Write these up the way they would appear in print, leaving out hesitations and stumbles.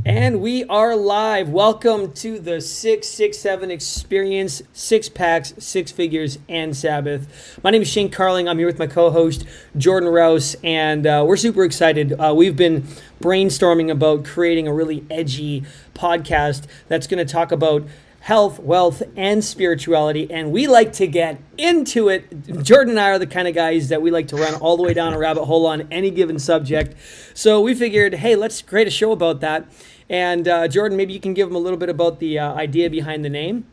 And we are live. Welcome to the 667 Experience, 6 packs, 6 figures, and Sabbath. My name is Shane Carling. I'm here with my co-host, Jordon Rowse, and we're super excited. We've been brainstorming about creating a really edgy podcast that's going to talk about health, wealth, and spirituality, and we like to get into it. Jordan and I are the kind of guys that we like to run all the way down a rabbit hole on any given subject. So we figured, hey, let's create a show about that. And Jordan, maybe you can give them a little bit about the idea behind the name.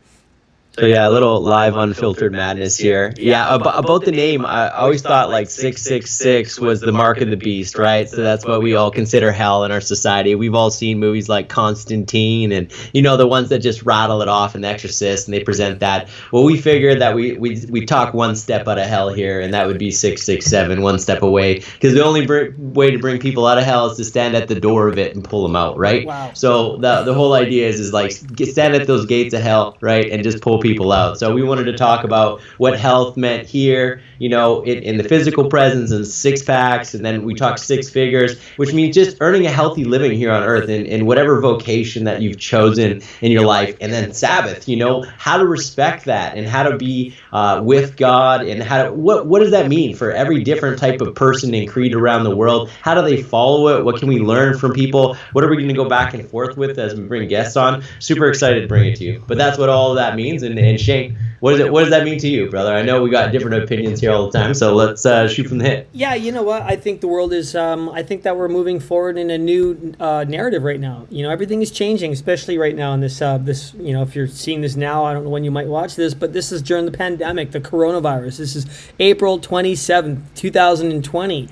So yeah, a little live unfiltered madness here. Yeah, about the name, I always thought like 666 was the mark of the beast, right? So that's what we all consider hell in our society. We've all seen movies like Constantine and, you know, the ones that just rattle it off in The Exorcist and they present that. Well, we figured that we talk one step out of hell here, and that would be 667, one step away. Because the only way to bring people out of hell is to stand at the door of it and pull them out, right? Wow. So the whole idea is like stand at those gates of hell, right, and just pull people out. So we wanted to talk about what health meant here, you know, in the physical presence and 6 packs, and then we talked 6 figures, which means just earning a healthy living here on earth in whatever vocation that you've chosen in your life. And then Sabbath, you know, how to respect that and how to be with God, and how to, what does that mean for every different type of person and creed around the world? How do they follow it? What can we learn from people? What are we going to go back and forth with as we bring guests on? Super excited to bring it to you. But that's what all of that means. And Shane, what does that mean to you, brother? I know we got different opinions here all the time, so let's shoot from the hip. Yeah, you know what? I think the world is, I think that we're moving forward in a new narrative right now. You know, everything is changing, especially right now in this, you know, if you're seeing this now, I don't know when you might watch this, but this is during the pandemic, the coronavirus. This is April 27th, 2020.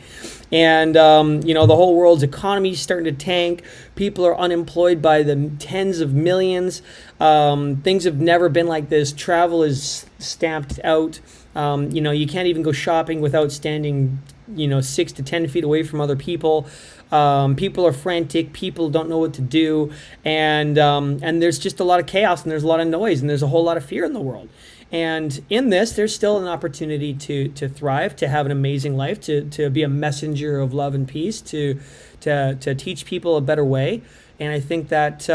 And, you know, the whole world's economy is starting to tank. People are unemployed by the tens of millions. Things have never been like this. Travel is stamped out. You know, you can't even go shopping without standing, you know, 6 to 10 feet away from other people. People are frantic. People don't know what to do. And there's just a lot of chaos, and there's a lot of noise, and there's a whole lot of fear in the world. And in this, there's still an opportunity to thrive, to have an amazing life, to be a messenger of love and peace, to teach people a better way. And I think that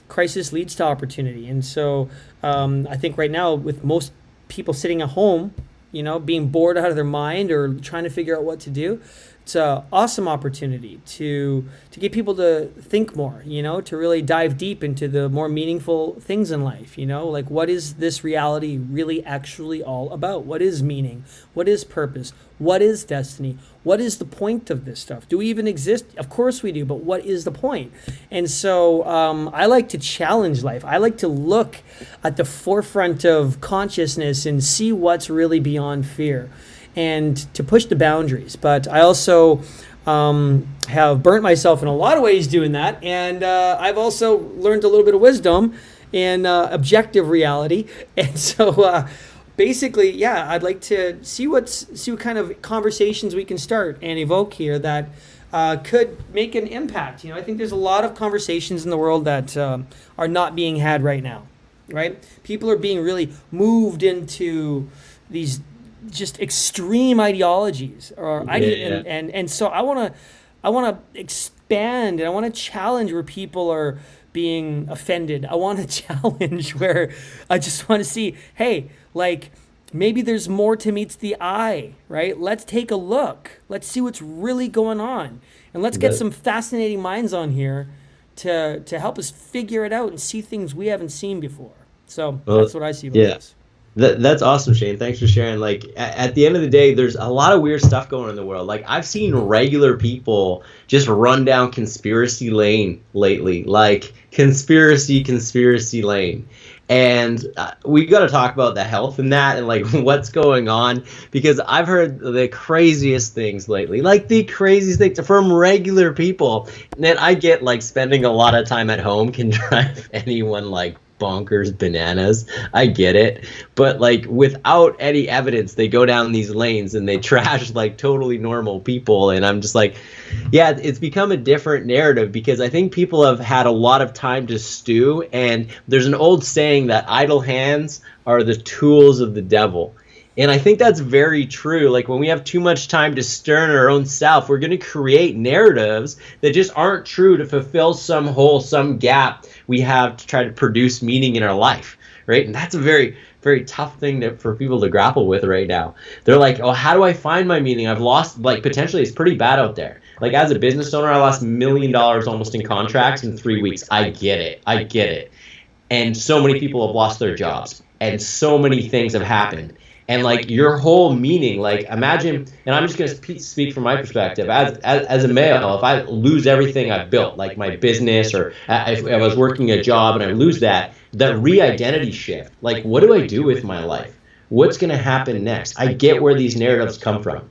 crisis leads to opportunity. And so I think right now, with most people sitting at home, you know, being bored out of their mind or trying to figure out what to do, it's an awesome opportunity to get people to think more, you know, to really dive deep into the more meaningful things in life, you know, like what is this reality really actually all about? What is meaning? What is purpose? What is destiny? What is the point of this stuff? Do we even exist? Of course we do, but what is the point? And so I like to challenge life. I like to look at the forefront of consciousness and see what's really beyond fear, and to push the boundaries. But I also have burnt myself in a lot of ways doing that. And I've also learned a little bit of wisdom in objective reality. And so basically, yeah, I'd like to see what kind of conversations we can start and evoke here that could make an impact. You know, I think there's a lot of conversations in the world that are not being had right now, right? People are being really moved into these just extreme ideologies, and so I want to expand, and I want to challenge where people are being offended. I want to challenge where I just want to see, hey, like maybe there's more to meets the eye, right? Let's take a look. Let's see what's really going on, and let's get some fascinating minds on here to help us figure it out and see things we haven't seen before. So that's what I see about this. That's awesome, Shane. Thanks for sharing. Like, at the end of the day, there's a lot of weird stuff going on in the world. Like, I've seen regular people just run down conspiracy lane lately. Like, conspiracy lane. And we got to talk about the health in that and, like, what's going on. Because I've heard the craziest things lately. Like, the craziest things from regular people. And then I get, like, spending a lot of time at home can drive anyone, like, bonkers bananas. I get it, but like without any evidence they go down these lanes and they trash like totally normal people, and I'm just like, yeah, it's become a different narrative because I think people have had a lot of time to stew, and there's an old saying that idle hands are the tools of the devil. And I think that's very true. Like when we have too much time to stir in our own self, we're going to create narratives that just aren't true to fulfill some hole, some gap we have to try to produce meaning in our life, right? And that's a very, very tough thing for people to grapple with right now. They're like, oh, how do I find my meaning? I've lost, like, potentially it's pretty bad out there. Like as a business owner, I lost $1 million almost in contracts in 3 weeks. I get it. And so many people have lost their jobs and so many things have happened. And like your whole meaning, like imagine, and I'm just going to speak from my perspective as a male, if I lose everything I've built, like my business, or if I was working a job and I lose that re-identity shift, like what do I do with my life? What's going to happen next? I get where these narratives come from,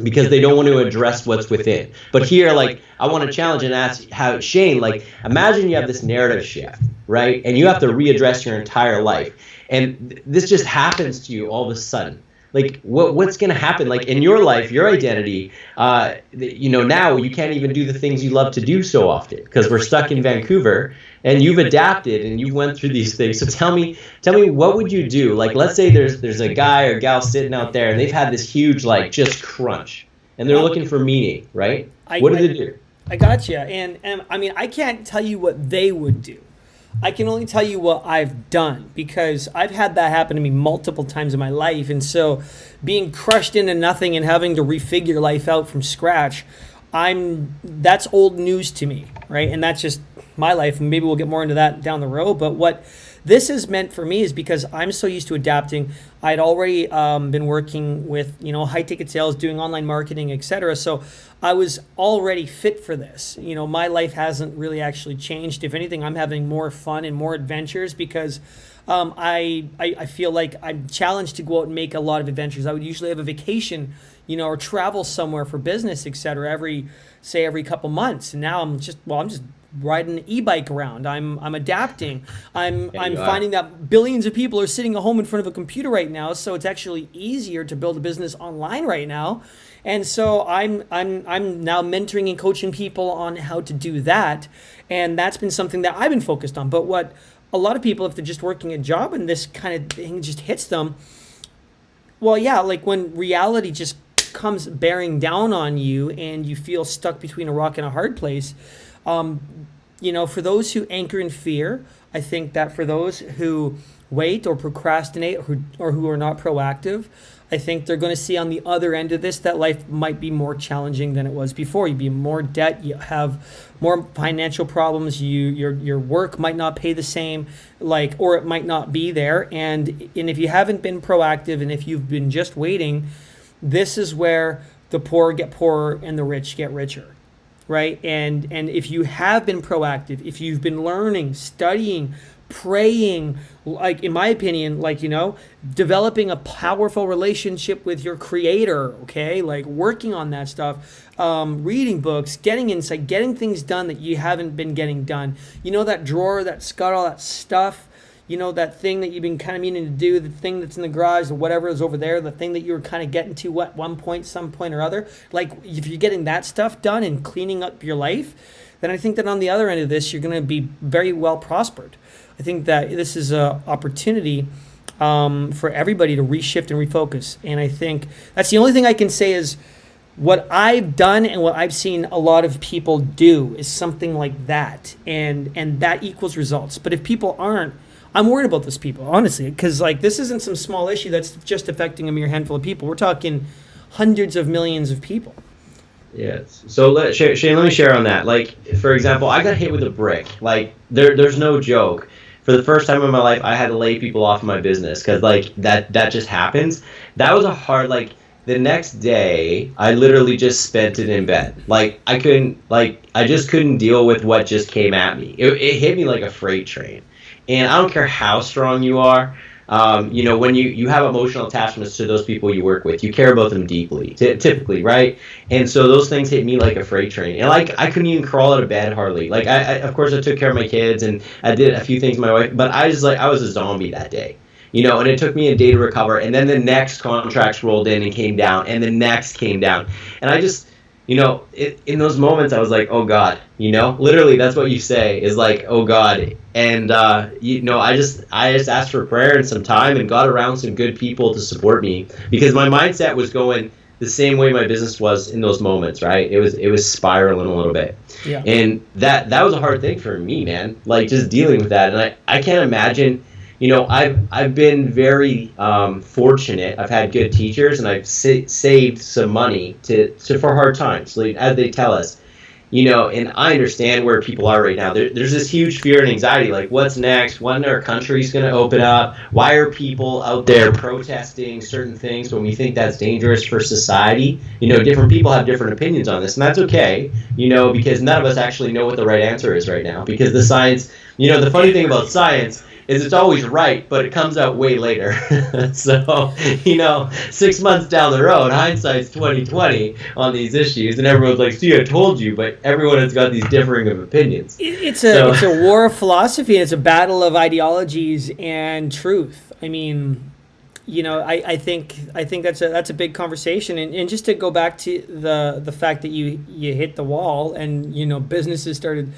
because they don't want to address what's within. But here, like, I want to challenge and ask how, Shane, like, imagine you have this narrative shift, right? And you have to readdress your entire life. And this just happens to you all of a sudden. Like, what's going to happen? Like, in your life, your identity, now you can't even do the things you love to do so often because we're stuck in Vancouver, and you've adapted and you went through these things. So tell me, what would you do? Like, let's say there's a guy or gal sitting out there and they've had this huge, like, just crunch, and they're looking for meaning, right? What do they do? I got you. And I mean, I can't tell you what they would do. I can only tell you what I've done, because I've had that happen to me multiple times in my life. And so being crushed into nothing and having to refigure life out from scratch, that's old news to me, right? And that's just my life. And maybe we'll get more into that down the road. But what this has meant for me is because I'm so used to adapting. I'd already been working with, high ticket sales, doing online marketing, etc. So I was already fit for this. My life hasn't really actually changed. If anything, I'm having more fun and more adventures because I feel like I'm challenged to go out and make a lot of adventures. I would usually have a vacation, or travel somewhere for business, etc. every couple months. And now I'm just riding an e-bike around. I'm adapting. I'm finding that billions of people are sitting at home in front of a computer right now, so it's actually easier to build a business online right now. And so I'm now mentoring and coaching people on how to do that, and that's been something that I've been focused on. But what a lot of people, if they're just working a job and this kind of thing just hits them, well, yeah, like when reality just comes bearing down on you and you feel stuck between a rock and a hard place. For those who anchor in fear, I think that for those who wait or procrastinate or who are not proactive, I think they're going to see on the other end of this that life might be more challenging than it was before. You'd be in more debt, you have more financial problems, your work might not pay the same, or it might not be there. And if you haven't been proactive and if you've been just waiting, this is where the poor get poorer and the rich get richer. Right? And if you have been proactive, if you've been learning, studying, praying, like in my opinion, developing a powerful relationship with your creator, okay? Like working on that stuff, reading books, getting insight, getting things done that you haven't been getting done. That drawer that's got all that stuff, that thing that you've been kind of meaning to do, the thing that's in the garage or whatever is over there, the thing that you were kind of getting to at some point or other. Like if you're getting that stuff done and cleaning up your life, then I think that on the other end of this, you're going to be very well prospered. I think that this is an opportunity for everybody to reshift and refocus. And I think that's the only thing I can say is what I've done and what I've seen a lot of people do is something like that. And that equals results. But if people aren't, I'm worried about those people, honestly, because this isn't some small issue that's just affecting a mere handful of people. We're talking hundreds of millions of people. Yes. So Shane, let me share on that. Like, for example, I got hit with a brick. Like, there's no joke. For the first time in my life, I had to lay people off my business because that just happens. That was a hard, the next day, I literally just spent it in bed. I just couldn't deal with what just came at me. It hit me like a freight train. And I don't care how strong you are, when you have emotional attachments to those people you work with, you care about them deeply, typically, right? And so those things hit me like a freight train. And I couldn't even crawl out of bed hardly. Of course I took care of my kids and I did a few things with my wife, but I was a zombie that day. And it took me a day to recover. And then the next contracts rolled in and came down, and the next came down. And in those moments I was like, oh God, literally that's what you say is like, oh God. And, I just asked for prayer and some time and got around some good people to support me because my mindset was going the same way my business was in those moments, right? It was spiraling a little bit. Yeah. And that was a hard thing for me, man. Like just dealing with that. And I can't imagine, I've been very fortunate. I've had good teachers, and I've saved some money to for hard times, like, as they tell us. And I understand where people are right now. There's this huge fear and anxiety, like what's next? When our country's going to open up? Why are people out there protesting certain things when we think that's dangerous for society? Different people have different opinions on this, and that's okay. Because none of us actually know what the right answer is right now. Because the science, the funny thing about science is it's always right, but it comes out way later. So, 6 months down the road, hindsight's 2020 on these issues, and everyone's like, "See, I told you," but everyone has got these differing of opinions. It's a war of philosophy, and it's a battle of ideologies and truth. I mean, I think that's a big conversation, and just to go back to the fact that you hit the wall, and businesses started.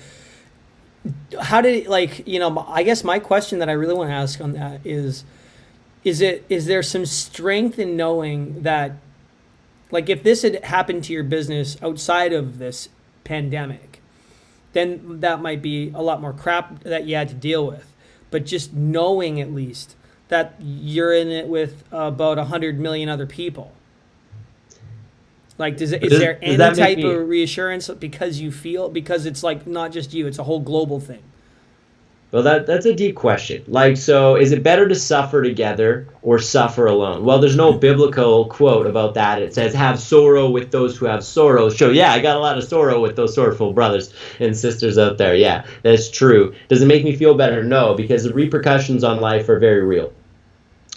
How did it, I guess my question that I really want to ask on that is there some strength in knowing that, like, if this had happened to your business outside of this pandemic, then that might be a lot more crap that you had to deal with. But just knowing at least that you're in it with about 100 million other people. Like, is there any type of reassurance because it's like not just you, it's a whole global thing? Well, that's a deep question. Like, so is it better to suffer together or suffer alone? Well, there's no biblical quote about that. It says, have sorrow with those who have sorrow. So, yeah, I got a lot of sorrow with those sorrowful brothers and sisters out there. Yeah, that's true. Does it make me feel better? No, because the repercussions on life are very real.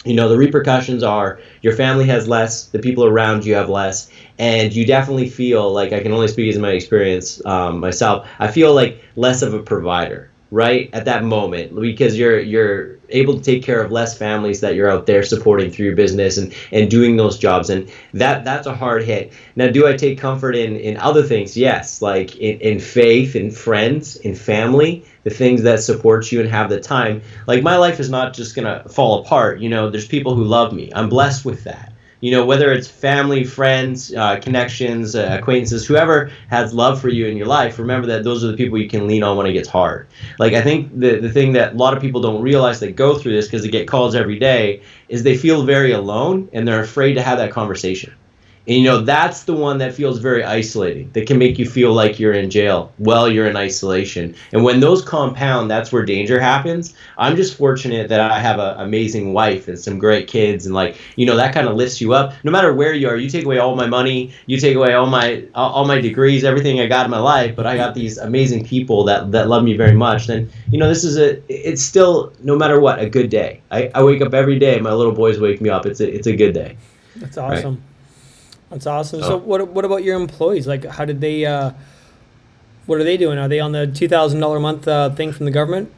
The repercussions are your family has less, the people around you have less, and you definitely feel like, I can only speak as my experience myself, I feel like less of a provider, right, at that moment, because you're able to take care of less families that you're out there supporting through your business and doing those jobs, and that's a hard hit. Now, do I take comfort in other things? Yes, like in faith, in friends, in family, the things that support you and have the time. Like, my life is not just gonna fall apart. There's people who love me. I'm blessed with that. Whether it's family, friends, connections, acquaintances, whoever has love for you in your life, remember that those are the people you can lean on when it gets hard. Like, I think the thing that a lot of people don't realize that go through this, because they get calls every day, is they feel very alone and they're afraid to have that conversation. And that's the one that feels very isolating, that can make you feel like you're in jail while you're in isolation. And when those compound, that's where danger happens. I'm just fortunate that I have an amazing wife and some great kids, and that kind of lifts you up. No matter where you are, you take away all my money, you take away all my degrees, everything I got in my life, but I got these amazing people that love me very much. Then it's still, no matter what, a good day. I wake up every day, my little boys wake me up. It's a good day. That's awesome. Right? That's awesome. Oh. So what about your employees? Like, how did they, what are they doing? Are they on the $2,000 a month thing from the government?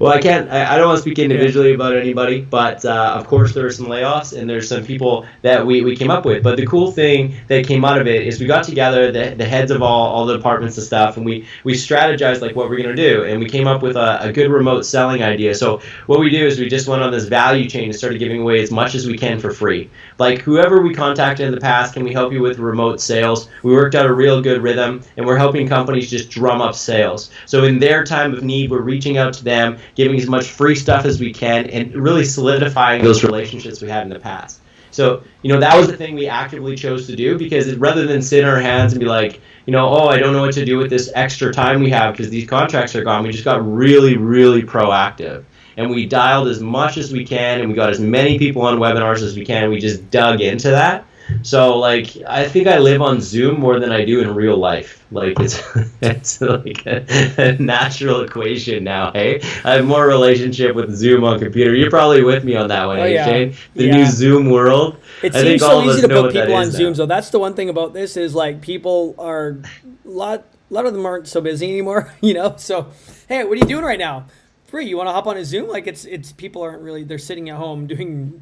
Well, I don't want to speak individually about anybody, but of course there are some layoffs and there's some people that we came up with. But the cool thing that came out of it is we got together, the heads of all the departments and stuff, and we strategized like what we're going to do. And we came up with a good remote selling idea. So what we do is we just went on this value chain and started giving away as much as we can for free. Like, whoever we contacted in the past, can we help you with remote sales? We worked out a real good rhythm, and we're helping companies just drum up sales. So in their time of need, we're reaching out to them, giving as much free stuff as we can, and really solidifying those relationships we had in the past. So, that was the thing we actively chose to do, because rather than sit in our hands and be like, oh, I don't know what to do with this extra time we have because these contracts are gone, we just got really, really proactive. And we dialed as much as we can, and we got as many people on webinars as we can, and we just dug into that. So, like, I think I live on Zoom more than I do in real life. Like, it's like a natural equation now, hey? I have more relationship with Zoom on computer. You're probably with me on that one, yeah. Shane? The new Zoom world. It seems so easy to put people on Zoom, so that's the one thing about this is, like, people are, a lot of them aren't so busy anymore, So, hey, what are you doing right now? Free, you want to hop on a Zoom? Like, it's people aren't really, they're sitting at home doing,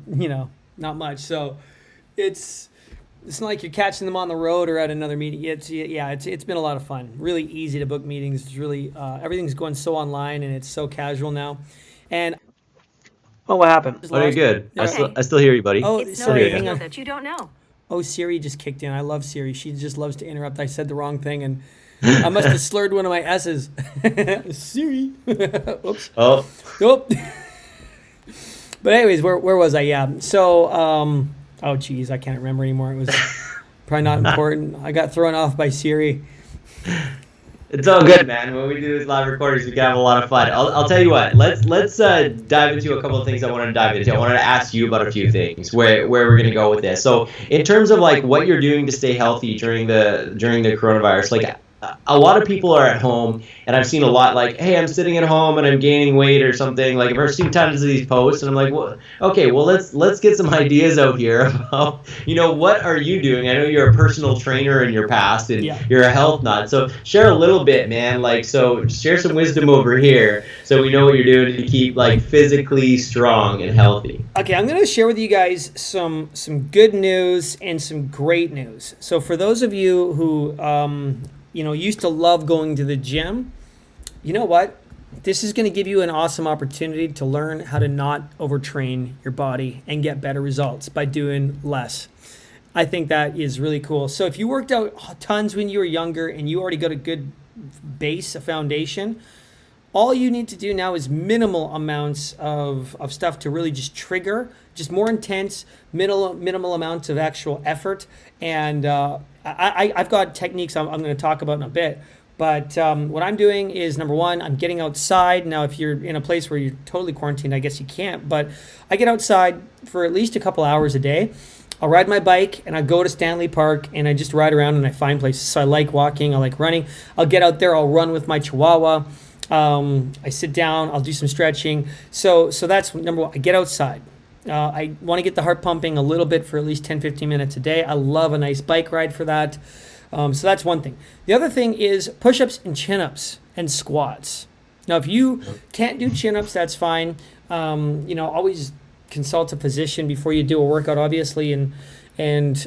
not much. So, it's It's not like you're catching them on the road or at another meeting. It's been a lot of fun. Really easy to book meetings. It's really everything's going so online and it's so casual now. And oh, what happened? Oh, you're good. Okay. I still hear you, buddy. Oh, It's no sorry, big hang deal on. that you don't know. Oh, Siri just kicked in. I love Siri. She just loves to interrupt. I said the wrong thing and I must have slurred one of my S's. Siri. Oops. Oh, Nope. But anyways, where was I? Yeah. So, oh geez, I can't remember anymore. It was probably not important. I got thrown off by Siri. it's all good, man. When we do these live recordings, we can have a lot of fun. I'll tell you what. Let's dive into a couple of things I wanted to dive into. I wanted to ask you about a few things where we're gonna go with this. So, in terms of like what you're doing to stay healthy during the coronavirus, like a lot of people are at home, and I've seen a lot like, hey, I'm sitting at home and I'm gaining weight or something. Like I've seen tons of these posts, and I'm like, well, okay, well let's get some ideas out here about, what are you doing? I know you're a personal trainer in your past, and you're a health nut. So share a little bit, man. So share some wisdom over here, so we know what you're doing to keep like physically strong and healthy. Okay, I'm going to share with you guys some good news and some great news. So for those of you who used to love going to the gym, you know what? This is going to give you an awesome opportunity to learn how to not overtrain your body and get better results by doing less. I think that is really cool. So if you worked out tons when you were younger and you already got a good base, a foundation, all you need to do now is minimal amounts of stuff to really just trigger, just more intense, minimal amounts of actual effort. And I've got techniques I'm going to talk about in a bit. But what I'm doing is, number one, I'm getting outside. Now, if you're in a place where you're totally quarantined, I guess you can't. But I get outside for at least a couple hours a day. I'll ride my bike and I go to Stanley Park and I just ride around and I find places. So I like walking, I like running. I'll get out there, I'll run with my Chihuahua. I sit down, I'll do some stretching. So that's number one. I get outside. I want to get the heart pumping a little bit for at least 10, 15 minutes a day. I love a nice bike ride for that. So that's one thing. The other thing is push-ups and chin-ups and squats. Now, if you can't do chin-ups, that's fine. Always consult a physician before you do a workout, obviously, and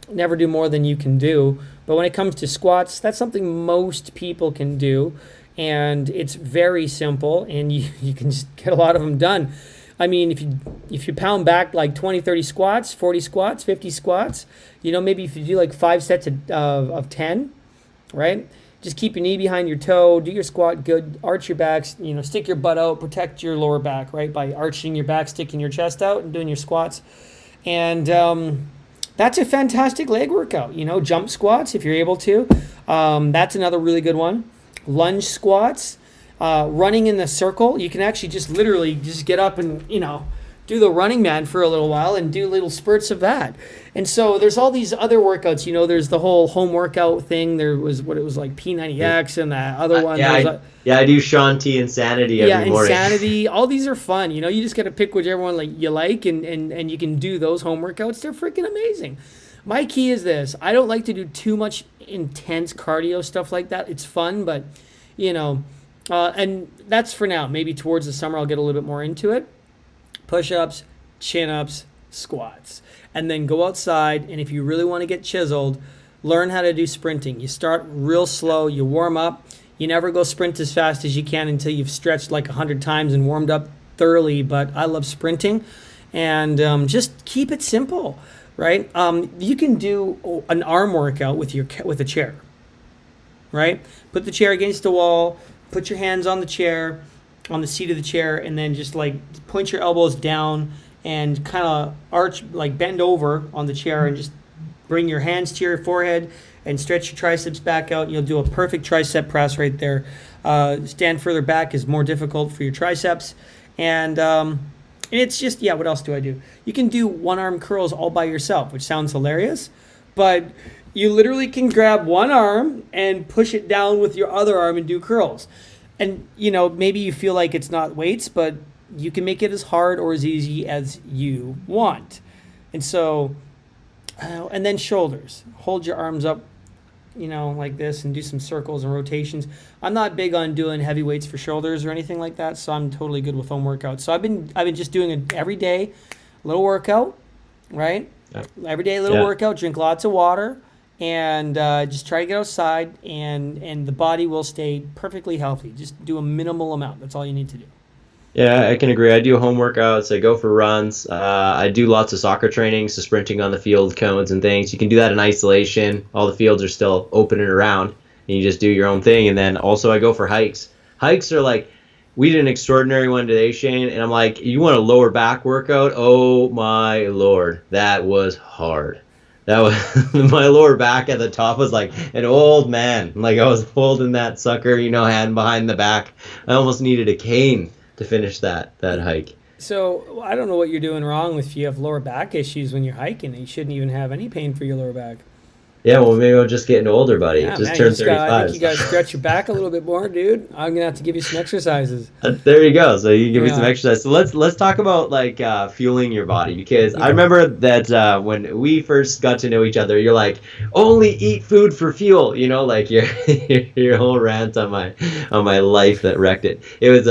never do more than you can do. But when it comes to squats, that's something most people can do. And it's very simple, and you can just get a lot of them done. I mean, if you pound back like 20, 30 squats, 40 squats, 50 squats, maybe if you do like 5 sets of 10, right? Just keep your knee behind your toe, do your squat good, arch your back, stick your butt out, protect your lower back, right? By arching your back, sticking your chest out and doing your squats. And that's a fantastic leg workout. Jump squats if you're able to. That's another really good one. Lunge squats, running in the circle. You can actually just literally just get up and, do the running man for a little while and do little spurts of that. And so there's all these other workouts. There's the whole home workout thing. There was what it was like P90X and that other one. I do Sean T Insanity every morning. Yeah, Insanity. All these are fun. You just got to pick whichever one you like and you can do those home workouts. They're freaking amazing. My key is this. I don't like to do too much intense cardio stuff like that. It's fun, but, and that's for now. Maybe towards the summer I'll get a little bit more into it. Push-ups, chin-ups, squats. And then go outside, and if you really want to get chiseled, learn how to do sprinting. You start real slow. You warm up. You never go sprint as fast as you can until you've stretched like 100 times and warmed up thoroughly. But I love sprinting. And just keep it simple. Right? You can do an arm workout with a chair, right? Put the chair against the wall, put your hands on the chair, on the seat of the chair, and then just like point your elbows down and kind of arch, like bend over on the chair and just bring your hands to your forehead and stretch your triceps back out. You'll do a perfect tricep press right there. Stand further back is more difficult for your triceps. And it's just, what else do I do? You can do one-arm curls all by yourself, which sounds hilarious, but you literally can grab one arm and push it down with your other arm and do curls. And, maybe you feel like it's not weights, but you can make it as hard or as easy as you want. And so, and then shoulders. Hold your arms up, like this and do some circles and rotations. I'm not big on doing heavy weights for shoulders or anything like that, so I'm totally good with home workouts. So I've been just doing it every day, a little workout, right? Yeah. Every day, a little Yeah. workout. Drink lots of water, and just try to get outside, and the body will stay perfectly healthy. Just do a minimal amount. That's all you need to do. Yeah, I can agree. I do home workouts. I go for runs. I do lots of soccer training, so sprinting on the field, cones and things. You can do that in isolation. All the fields are still open and around, and you just do your own thing. And then also I go for hikes. Hikes are like, we did an extraordinary one today, Shane, and I'm like, you want a lower back workout? Oh my Lord, that was hard. That was my lower back at the top was like an old man. Like I was holding that sucker, hand behind the back. I almost needed a cane to finish that hike. So I don't know what you're doing wrong if you have lower back issues when you're hiking. You shouldn't even have any pain for your lower back. Yeah, well, maybe I'm just getting older, buddy. Yeah, Just man, turned I think 35. you got to stretch your back a little bit more, dude. I'm gonna have to give you some exercises. There you go. So you can give me some Yeah. exercise. So let's talk about like fueling your body, because I Okay. remember that when we first got to know each other, you're like, only eat food for fuel. Like your your whole rant on my life that wrecked it. It was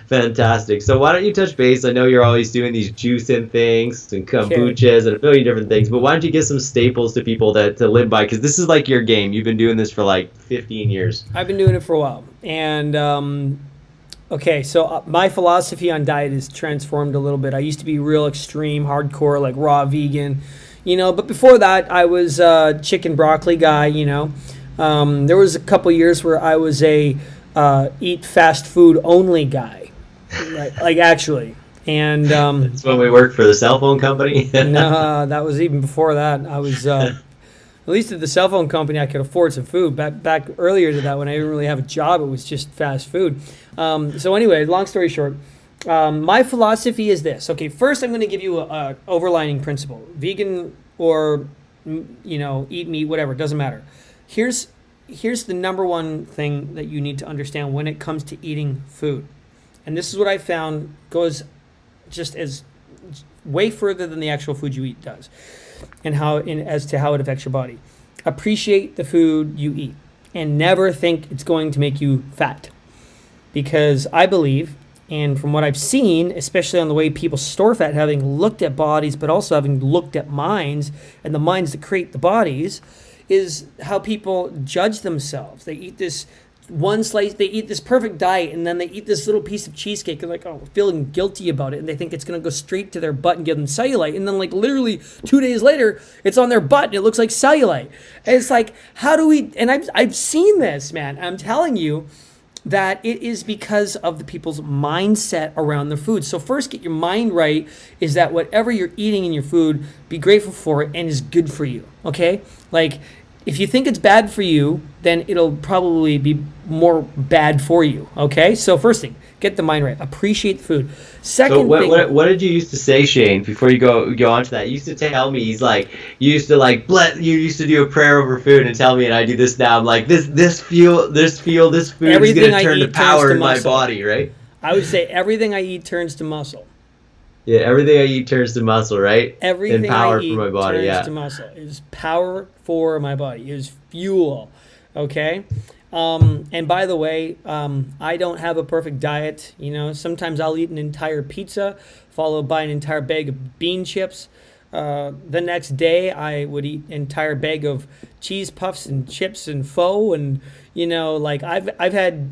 fantastic. So why don't you touch base? I know you're always doing these juicing things and Okay. kombuchas and a million different things, but why don't you give some staples to people to live by? Because this is like your game. You've been doing this for like 15 years. I've been doing it for a while, and okay, so my philosophy on diet is transformed a little bit. I used to be real extreme, hardcore, like raw vegan, but before that, I was a chicken broccoli guy, There was a couple years where I was a eat fast food only guy, like actually. And That's when we worked for the cell phone company. no, that was even before that. I was at least at the cell phone company, I could afford some food. Back earlier to that, when I didn't really have a job, it was just fast food. So anyway, long story short, my philosophy is this. Okay, first I'm going to give you a overlining principle: vegan or eat meat, whatever, doesn't matter. Here's the number one thing that you need to understand when it comes to eating food, and this is what I found goes just as way further than the actual food you eat does, and as to how it affects your body. Appreciate the food you eat and never think it's going to make you fat, because I believe, and from what I've seen, especially on the way people store fat, having looked at bodies but also having looked at minds and the minds that create the bodies, is how people judge themselves. They eat this one slice, they eat this perfect diet, and then they eat this little piece of cheesecake and like, oh, feeling guilty about it, and they think it's going to go straight to their butt and give them cellulite, and then like literally 2 days later it's on their butt and it looks like cellulite. And it's like, how do we, and I've seen this, man. I'm telling you that it is because of the people's mindset around the food. So first, get your mind right, is that whatever you're eating in your food, be grateful for it and is good for you, okay? Like, if you think it's bad for you, then it'll probably be more bad for you, okay? So first thing, get the mind right. Appreciate the food. So Second thing, what did you used to say, Shane, before you go on to that? You used to tell me, he's like, you used to like you used to do a prayer over food and tell me, and I do this now. I'm like, this food is everything gonna I turn to eat power turns to in my muscle. body, right? I would say everything I eat turns to muscle. Yeah, everything I eat turns to muscle, right? And Everything I power for eat my body, turns yeah. to muscle. It is power for my body. It is fuel. Okay. And by the way, I don't have a perfect diet. Sometimes I'll eat an entire pizza followed by an entire bag of bean chips. The next day, I would eat an entire bag of cheese puffs and chips and pho. And like I've had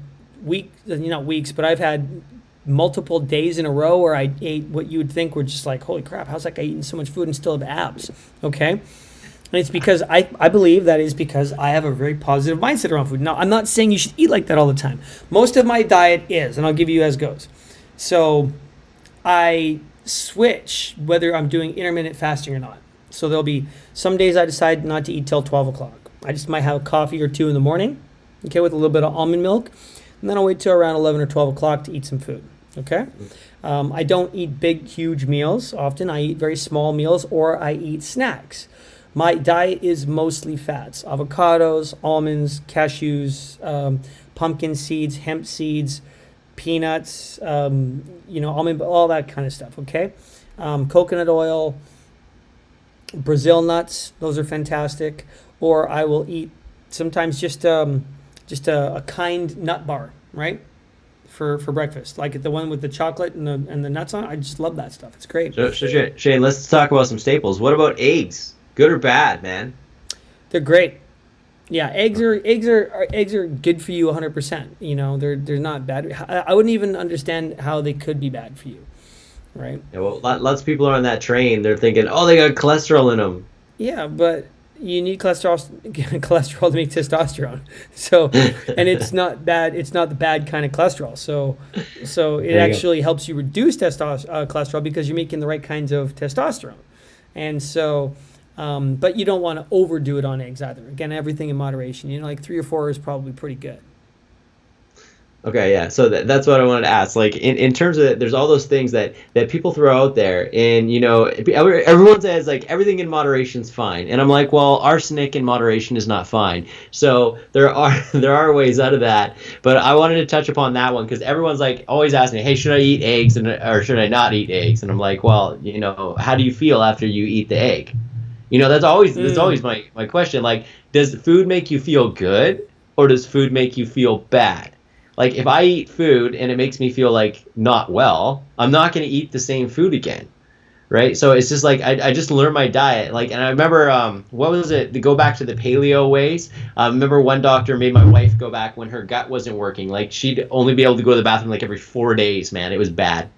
not weeks, but I've had multiple days in a row where I ate what you would think were just like, holy crap, how's that guy eating so much food and still have abs? Okay. And it's because I believe that is because I have a very positive mindset around food. Now, I'm not saying you should eat like that all the time. Most of my diet is, and I'll give you as goes. So I switch whether I'm doing intermittent fasting or not. So there'll be some days I decide not to eat till 12 o'clock. I just might have a coffee or two in the morning, okay, with a little bit of almond milk. And then I'll wait till around 11 or 12 o'clock to eat some food. Okay. I don't eat big, huge meals often. I eat very small meals, or I eat snacks. My diet is mostly fats: avocados, almonds, cashews, pumpkin seeds, hemp seeds, peanuts, almond, all that kind of stuff. Okay. Coconut oil, Brazil nuts. Those are fantastic. Or I will eat sometimes just a kind nut bar, right? for breakfast, like the one with the chocolate and the nuts on it. I just love that stuff. It's great. So Shane, let's talk about some staples. What about eggs? Good or bad, man? They're great. Yeah, eggs are good for you 100%. You know, they're not bad. I wouldn't even understand how they could be bad for you, right? Yeah, well, lots of people are on that train. They're thinking, oh, they got cholesterol in them. Yeah, but you need cholesterol to make testosterone. So, and it's not bad. It's not the bad kind of cholesterol. So it actually helps you reduce cholesterol because you're making the right kinds of testosterone. And so, but you don't want to overdo it on eggs either. Again, everything in moderation. You know, like 3 or 4 is probably pretty good. Okay, yeah. So that's what I wanted to ask. Like in terms of there's all those things that people throw out there, and you know, everyone says like everything in moderation is fine, and I'm like, well, arsenic in moderation is not fine. So there are ways out of that, but I wanted to touch upon that one because everyone's like always asking me, hey, should I eat eggs or should I not eat eggs? And I'm like, well, you know, how do you feel after you eat the egg? You know, that's always my question. Like, does food make you feel good or does food make you feel bad? Like, if I eat food and it makes me feel like not well, I'm not going to eat the same food again, right? So it's just like I just learned my diet. Like, and I remember, what was it? To go back to the paleo ways. I remember one doctor made my wife go back when her gut wasn't working. Like, she'd only be able to go to the bathroom like every 4 days, man. It was bad.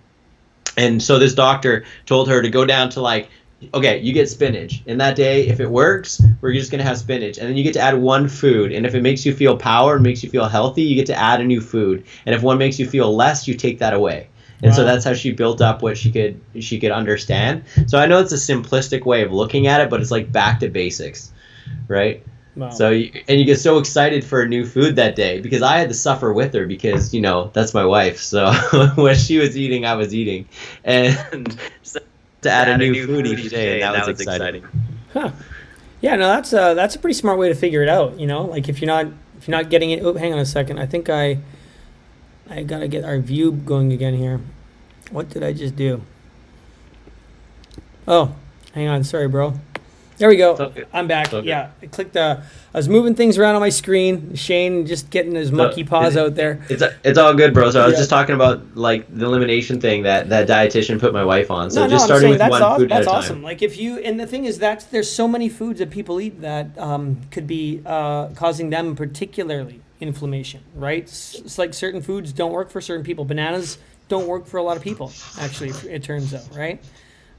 And so this doctor told her to go down to like, okay, you get spinach. And that day, if it works, we're just going to have spinach. And then you get to add one food. And if it makes you feel power and makes you feel healthy, you get to add a new food. And if one makes you feel less, you take that away. And so that's how she built up what she could understand. So I know it's a simplistic way of looking at it, but it's like back to basics, right? Wow. So you get so excited for a new food that day because I had to suffer with her because, you know, that's my wife. So when she was eating, I was eating. And so to add a new food each day, and that was exciting. Huh. Yeah, no, that's a pretty smart way to figure it out, you know? Like if you're not getting it. Oh, hang on a second. I think I got to get our view going again here. What did I just do? Oh, hang on. Sorry, bro. There we go. I'm back. Yeah, I clicked. I was moving things around on my screen. Shane just getting his mucky paws out there. It's all good, bro. So I was just talking about like the elimination thing that dietitian put my wife on. So just starting with one food at a time. That's awesome. Like if you, and the thing is that there's so many foods that people eat that could be causing them particularly inflammation, right? It's like certain foods don't work for certain people. Bananas don't work for a lot of people. Actually, it turns out, right?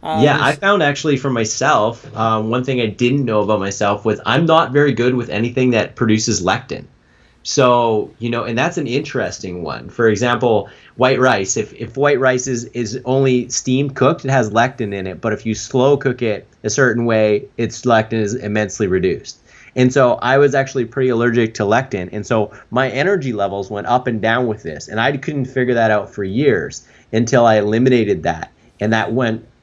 I found actually for myself, one thing I didn't know about myself was I'm not very good with anything that produces lectin. So, you know, and that's an interesting one. For example, white rice. If white rice is only steamed cooked, it has lectin in it. But if you slow cook it a certain way, its lectin is immensely reduced. And so I was actually pretty allergic to lectin. And so my energy levels went up and down with this. And I couldn't figure that out for years until I eliminated that. And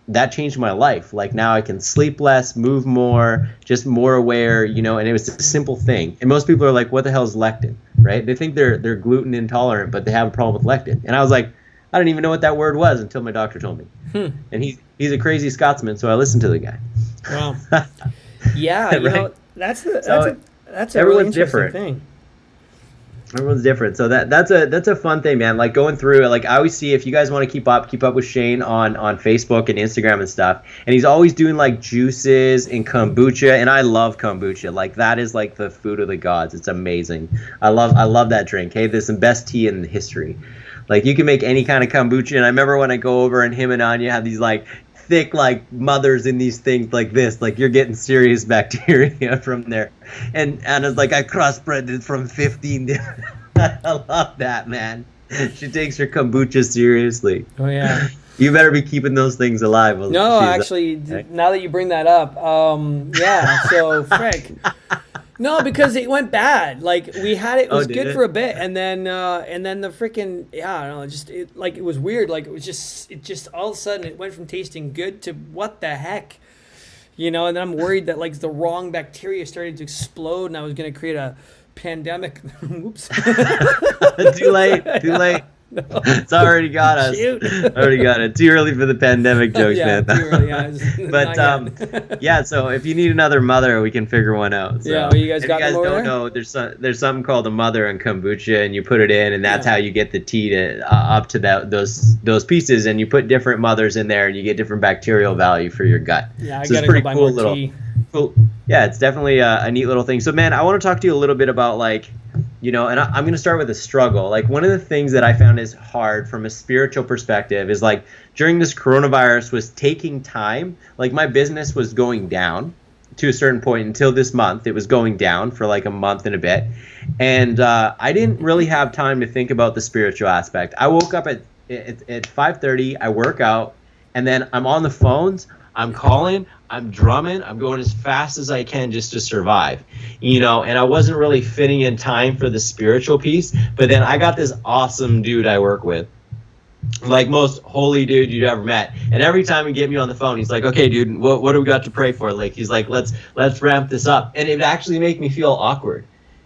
that changed my life. Like now I can sleep less, move more, just more aware, you know, and it was a simple thing. And most people are like, what the hell is lectin, right? They think they're gluten intolerant, but they have a problem with lectin. And I was like, I didn't even know what that word was until my doctor told me. And he's a crazy Scotsman, so I listened to the guy. Wow. Yeah, you know, that's a really interesting thing. Everyone's different. So that's a fun thing, man. Like going through, like I always see, if you guys want to keep up with Shane on Facebook and Instagram and stuff. And he's always doing like juices and kombucha, and I love kombucha. Like that is like the food of the gods. It's amazing. I love that drink. Hey, there's some best tea in history. Like you can make any kind of kombucha. And I remember when I go over and him and Anya have these like thick like mothers in these things like this, like you're getting serious bacteria from there. And it's like I crossbred it from 15 I love that, man. She takes her kombucha seriously. Oh yeah. You better be keeping those things alive. No, actually, now that you bring that up, yeah, so frick. No, because it went bad. Like we had it was good for a bit, and then the freaking I don't know, it was weird. Like it just all of a sudden it went from tasting good to what the heck, you know. And then I'm worried that like the wrong bacteria started to explode, and I was gonna create a pandemic. Whoops. Too late. It's already got us. Shoot. Already got it. Too early for the pandemic jokes, Yeah, man. too early. Yeah, But not yet. yeah. So if you need another mother, we can figure one out. So Yeah, well, you guys if you got them guys over don't there? know, there's something called a mother in kombucha, and you put it in, and that's Yeah. how you get the tea to up to those pieces, and you put different mothers in there, and you get different bacterial value for your gut. Yeah, I So it's gotta go pretty buy cool more little. tea. Cool. Yeah, it's definitely a neat little thing. So, man, I want to talk to you a little bit about like, and I'm going to start with a struggle. Like, one of the things that I found is hard from a spiritual perspective is like during this coronavirus was taking time. Like, my business was going down to a certain point until this month. It was going down for like a month and a bit. And I didn't really have time to think about the spiritual aspect. I woke up at 5:30, I work out, and then I'm on the phones. I'm calling, I'm drumming, I'm going as fast as I can just to survive, and I wasn't really fitting in time for the spiritual piece. But then I got this awesome dude I work with, like most holy dude you'd ever met. And every time he get me on the phone, he's like, okay, dude, what do we got to pray for? Like, he's like, let's ramp this up. And it actually make me feel awkward.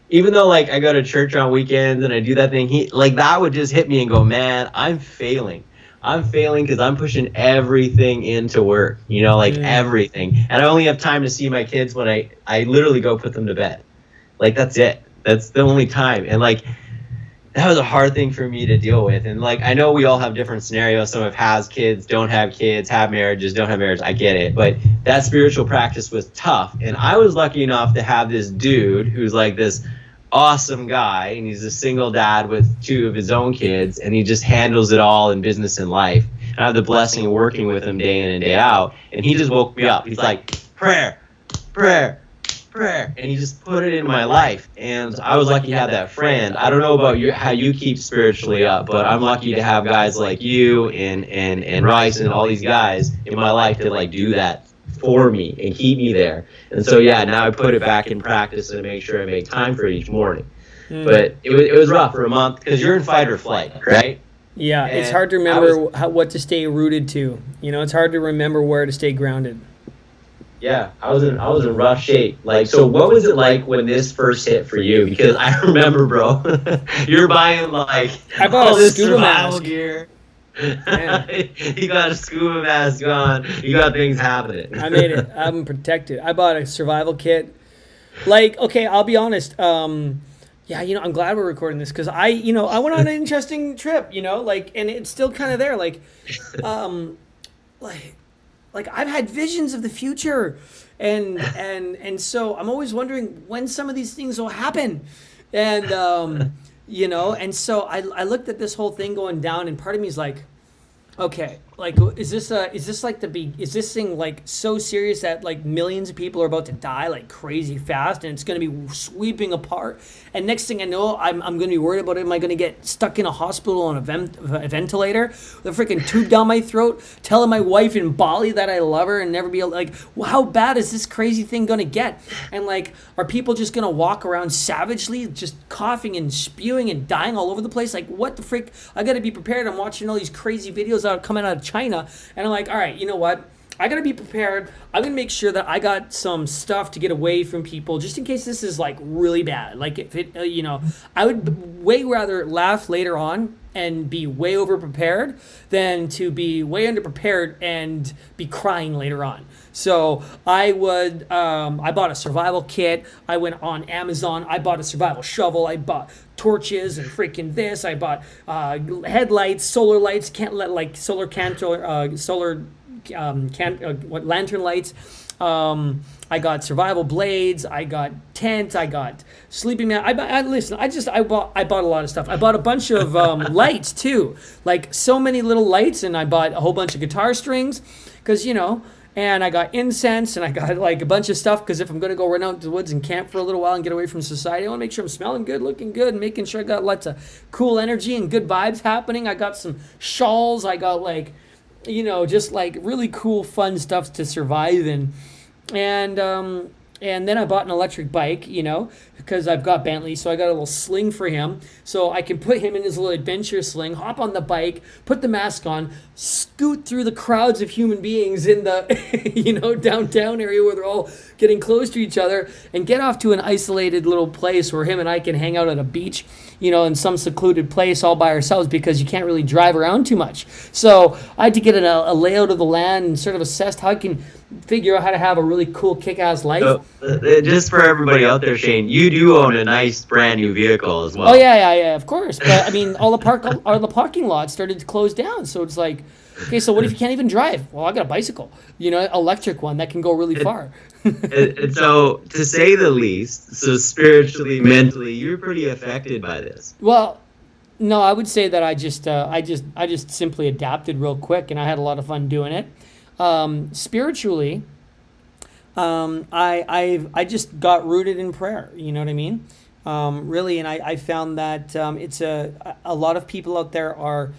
Even though like I go to church on weekends and I do that thing, he like that would just hit me and go, man, I'm failing because I'm pushing everything into work, everything. And I only have time to see my kids when I literally go put them to bed. Like, that's it. That's the only time. And like, that was a hard thing for me to deal with. And like, I know we all have different scenarios. Some has kids, don't have kids, have marriages, don't have marriages. I get it. But that spiritual practice was tough. And I was lucky enough to have this dude who's like this awesome guy, and he's a single dad with 2 of his own kids, and he just handles it all in business and life. And I have the blessing of working with him day in and day out, and he just woke me up. He's like, prayer, and he just put it in my life. And I was lucky to have that friend. I don't know about you, how you keep spiritually up, but I'm lucky to have guys like you and Rice and all these guys in my life that like do that for me and keep me there. And so yeah, now I put it back in practice and make sure I make time for it each morning. But it was rough for a month because you're in fight or flight, right? Yeah, it's hard to remember what to stay rooted to. It's hard to remember where to stay grounded. Yeah, I was in rough shape. Like, so what was it like when this first hit for you? Because I remember, bro, you're buying like I bought all a this scuba survival mask. Gear. You got a scuba mask on. You got things happening. I made it. I'm protected. I bought a survival kit. Like, okay, I'll be honest. Yeah, I'm glad we're recording this because I went on an interesting trip. And it's still kind of there. Like I've had visions of the future, and so I'm always wondering when some of these things will happen, and and so I looked at this whole thing going down, and part of me is like, okay, like is this thing like so serious that like millions of people are about to die like crazy fast, and it's going to be sweeping apart, and next thing I know I'm going to be worried about, am I going to get stuck in a hospital on a ventilator with a freaking tube down my throat, telling my wife in Bali that I love her and never be able, like, well, how bad is this crazy thing going to get? And like, are people just going to walk around savagely just coughing and spewing and dying all over the place? Like, what the frick? I got to be prepared. I'm watching all these crazy videos coming out of China, and I'm like, all right, you know what? I gotta be prepared. I'm gonna make sure that I got some stuff to get away from people, just in case this is like really bad. Like if it, I would way rather laugh later on and be way over prepared than to be way underprepared and be crying later on. So I bought a survival kit. I went on Amazon. I bought a survival shovel. I bought torches and freaking this. I bought headlights, solar lights, lantern lights. I got survival blades. I got tent. I got sleeping mat. I bought a lot of stuff. I bought a bunch of lights too, like so many little lights, and I bought a whole bunch of guitar strings, because and I got incense, and I got like a bunch of stuff, because if I'm going to go run out to the woods and camp for a little while and get away from society, I want to make sure I'm smelling good, looking good, and making sure I got lots of cool energy and good vibes happening. I got some shawls. I got like, just like really cool, fun stuff to survive in. And And then I bought an electric bike, because I've got Bentley, so I got a little sling for him. So I can put him in his little adventure sling, hop on the bike, put the mask on, scoot through the crowds of human beings in the, downtown area where they're all getting close to each other, and get off to an isolated little place where him and I can hang out at a beach, in some secluded place all by ourselves, because you can't really drive around too much. So I had to get a layout of the land and sort of assessed how I can figure out how to have a really cool kick-ass life. So, just for everybody out there, Shane, you do own a nice brand new vehicle as well. Oh yeah, of course. But I mean, all the parking lots started to close down, so it's like, okay, so what if you can't even drive? Well, I got a bicycle, electric one that can go really far. And so, to say the least, so spiritually, mentally, you're pretty affected by this. Well, no, I would say that I just simply adapted real quick, and I had a lot of fun doing it. Spiritually, I just got rooted in prayer. You know what I mean? Really, and I found that it's a lot of people out there are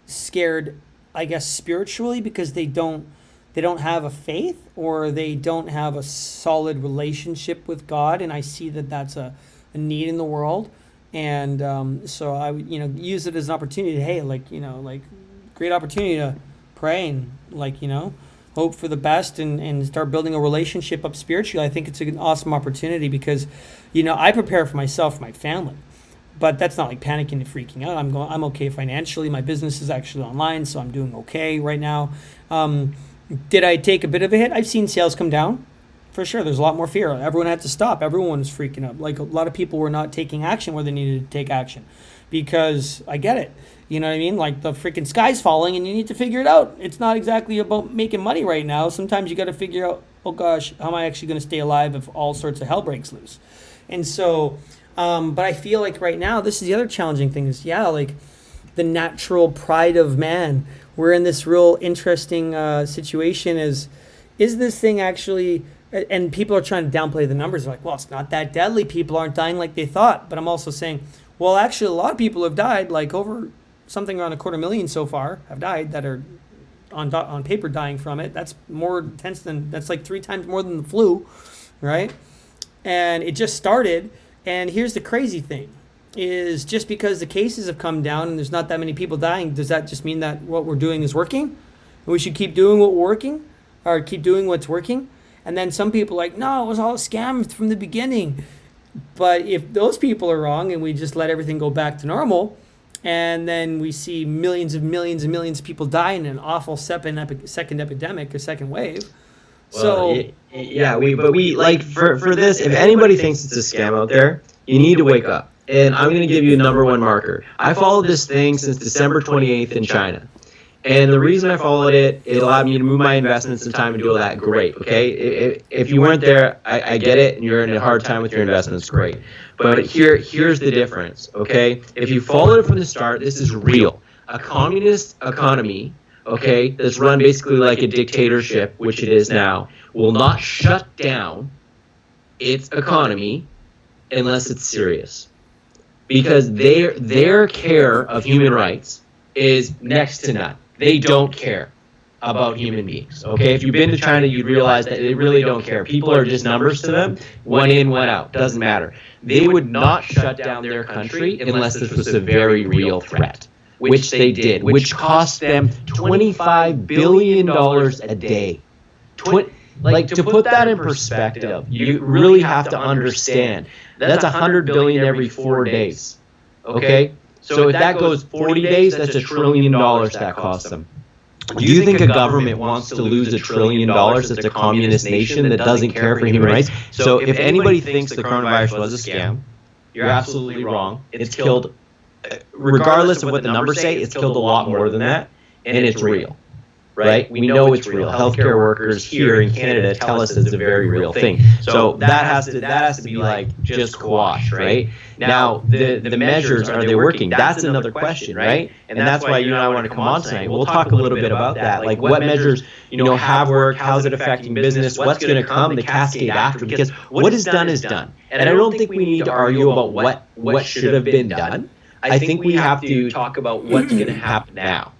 scared, I guess, spiritually, because they don't have a faith, or they don't have a solid relationship with God, and I see that that's a need in the world, and so I would use it as an opportunity to, hey, great opportunity to pray and hope for the best and start building a relationship up spiritually. I think it's an awesome opportunity because I prepare for myself, for my family, but that's not like panicking and freaking out. I'm okay financially. My business is actually online, so I'm doing okay right now. Did I take a bit of a hit? I've seen sales come down for sure. There's a lot more fear. Everyone had to stop. Everyone was freaking out. Like, a lot of people were not taking action where they needed to take action, because I get it. You know what I mean? Like, the freaking sky's falling and you need to figure it out. It's not exactly about making money right now. Sometimes you got to figure out, oh gosh, how am I actually going to stay alive if all sorts of hell breaks loose? And so, but I feel like right now, this is the other challenging thing is, like the natural pride of man. We're in this real interesting situation. Is this thing actually, and people are trying to downplay the numbers. They're like, well, it's not that deadly. People aren't dying like they thought. But I'm also saying, well, actually, a lot of people have died, like over something around 250,000 so far have died that are on paper dying from it. That's more intense that's like 3 times more than the flu, right? And it just started. And here's the crazy thing is, just because the cases have come down and there's not that many people dying, does that just mean that what we're doing is working? And we should keep doing what we're working, or keep doing what's working? And then some people are like, no, it was all a scam from the beginning. But if those people are wrong and we just let everything go back to normal, and then we see millions and millions and millions of people die in an awful second epidemic, a second wave. Well, we like for this, if anybody thinks it's a scam out there, you need to wake up. And I'm going to give you a number one marker. I followed this thing since December 28th in China. And the reason I followed it, it allowed me to move my investments in time and do all that. Great, okay? If you weren't there, I get it, and you're in a hard time with your investments, great. But here's the difference, okay? If you followed it from the start, this is real. A communist economy, okay, that's run basically like a dictatorship, which it is now, will not shut down its economy unless it's serious. Because their care of human rights is next to none. They don't care about human beings. Okay, if you've been to China, you'd realize that they really don't care. People are just numbers to them. One in, one out. Doesn't matter. They would not shut down their country unless this was a very real threat, which they did, which cost them $25 billion a day. To put that in perspective, you really have to understand that's $100 billion every 4 days. Okay? So if that goes 40 days, that's $1 trillion that costs them. Do you think a government wants to lose $1 trillion that's a communist nation that doesn't care for human rights? So if anybody thinks the coronavirus was a scam, you're absolutely wrong. It's killed, regardless of what the numbers say, it's killed a lot more than that, and it's real. Right? We know it's real. Healthcare workers here in Canada tell us it's a very real thing. So that has to be like just squashed, right? Now the measures, are they working? That's another question, right? And that's why you and I want to come on tonight. We'll talk a little bit about that. Like what measures, have worked, how's it affecting business, what's going to come, the cascade after, because what is done is done. And I don't think we need to argue about what should have been done. I think we have to talk about what's going to happen now.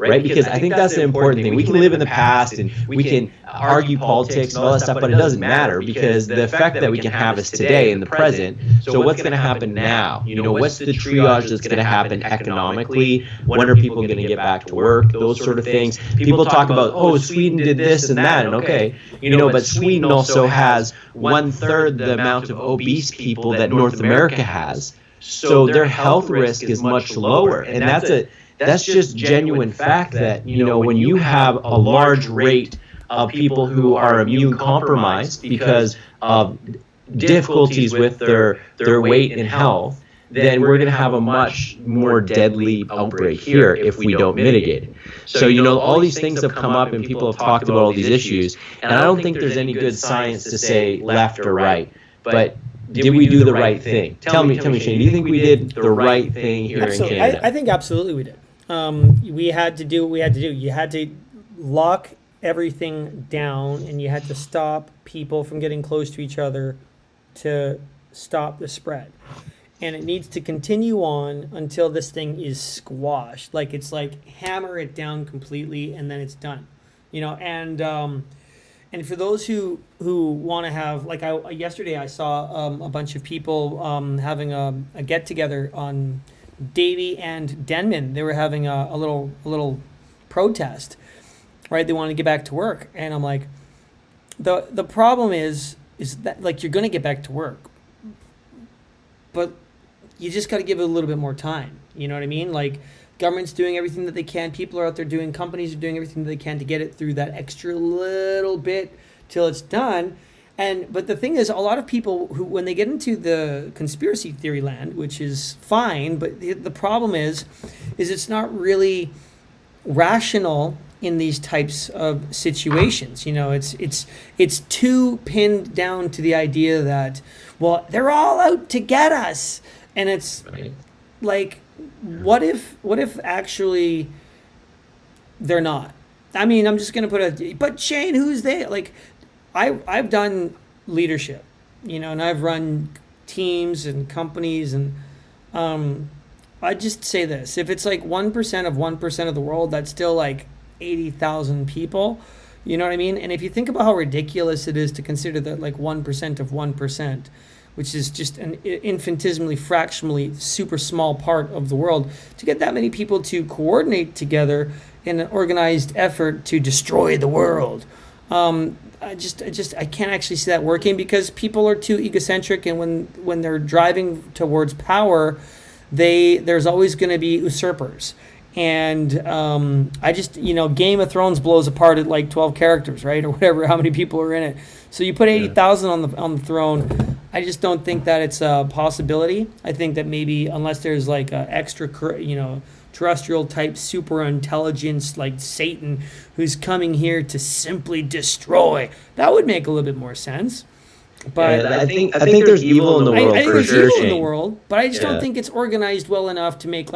right? Because I think that's the important thing. We can live in the past and we can argue politics and all that stuff, but it doesn't matter because the effect that we can have is today in the present. So what's going to happen now? What's the triage that's going to happen economically? When are people going to get back to work? Those sort of things. People talk about, oh, Sweden did this and that, and okay, but Sweden also has 1/3 the amount of obese people that North America has. So their health risk is much lower, and that's just genuine fact that when you have a large rate of people who are immune compromised because of difficulties with their weight and health, then we're going to have a much more deadly outbreak here if we don't mitigate it. So all these things have come up and people have talked about all these issues, and I don't think there's any good science to say left or right, but did we do the right thing? Tell me, Shane, do you think we did the right thing here in Canada? I think absolutely we did. We had to do what we had to do. You had to lock everything down, and you had to stop people from getting close to each other to stop the spread. And it needs to continue on until this thing is squashed. It's like hammer it down completely, and then it's done. And for those who want to have, yesterday I saw a bunch of people having a get together on Davie and Denman. They were having a little protest, right? They wanted to get back to work, and I'm like, the problem is that you're going to get back to work, but you just got to give it a little bit more time. You know what I mean? Government's doing everything that they can. People are out there doing, companies are doing everything that they can to get it through that extra little bit till it's done. But the thing is, a lot of people who, when they get into the conspiracy theory land, which is fine, but the problem is it's not really rational in these types of situations. It's too pinned down to the idea that, well, they're all out to get us. And it's right. What if actually they're not? I mean, I'm just going to but Shane, who's they? I've done leadership, and I've run teams and companies, and I just say this: if it's 1% of 1% of the world, that's still 80,000 people. You know what I mean? And if you think about how ridiculous it is to consider that 1% of 1%, which is just an infinitesimally, fractionally, super small part of the world, to get that many people to coordinate together in an organized effort to destroy the world. I can't actually see that working because people are too egocentric, and when they're driving towards power, there's always going to be usurpers. And Game of Thrones blows apart at 12 characters, right, or whatever, how many people are in it. So you put 80,000 on the throne. I just don't think that it's a possibility. I think that maybe unless there's a extra, terrestrial type super intelligence like Satan who's coming here to simply destroy, that would make a little bit more sense. But I think there's evil in the world. I think there's evil in the world, but I just don't think it's organized well enough to make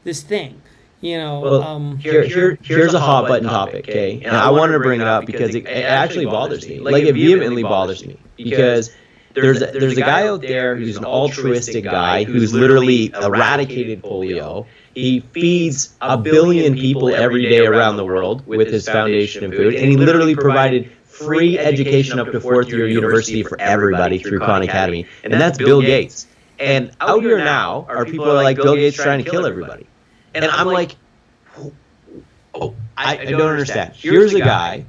this thing. Well, here's a hot button topic, okay? And I wanted to bring it up because it actually bothers me. It vehemently bothers me because there's a guy out there who's an altruistic guy who's literally eradicated polio. He feeds 1 billion people every day around the world with his foundation and food, and he literally provided free education up to 4th year university for everybody through Khan Academy, and that's Bill Gates. And out here now are people who are like, Bill Gates trying to kill everybody. And I'm like, I don't understand. Here's a guy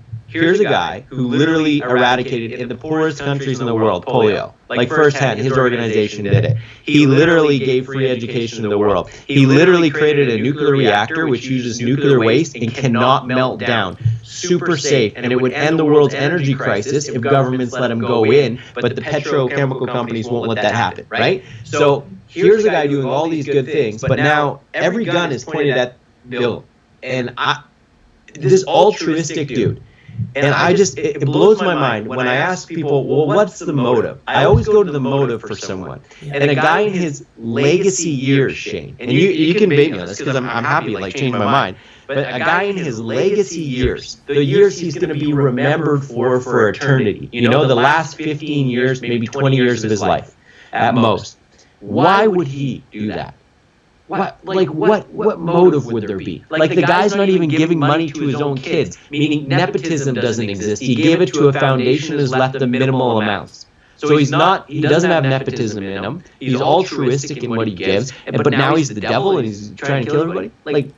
who literally eradicated in the poorest countries in the world polio. Firsthand, his organization did it. He literally gave free education to the world. He literally created a nuclear reactor which uses nuclear waste and cannot melt down. Super safe, and it would end the world's energy crisis if governments let him go in, but the petrochemical companies won't let that happen, right? So here's a guy doing all these good things, but now every gun is pointed at Bill. And this altruistic dude. And it blows my mind when I ask people, well, what's the motive? I always go to the motive for someone. And a guy in his legacy years, Shane, and you can bait me on this because I'm happy to change my mind, but a guy in his legacy years, the years he's going to be remembered for eternity, the last 15 years, maybe 20 years of his life at most, why would he do that? what motive would there be? Like, the guy's not even giving money to his own kids, meaning nepotism doesn't exist. He gave it to a foundation and has left them minimal amounts. So he doesn't have nepotism in him. He's altruistic in what he gives, but now he's the devil and he's trying to kill everybody. Like,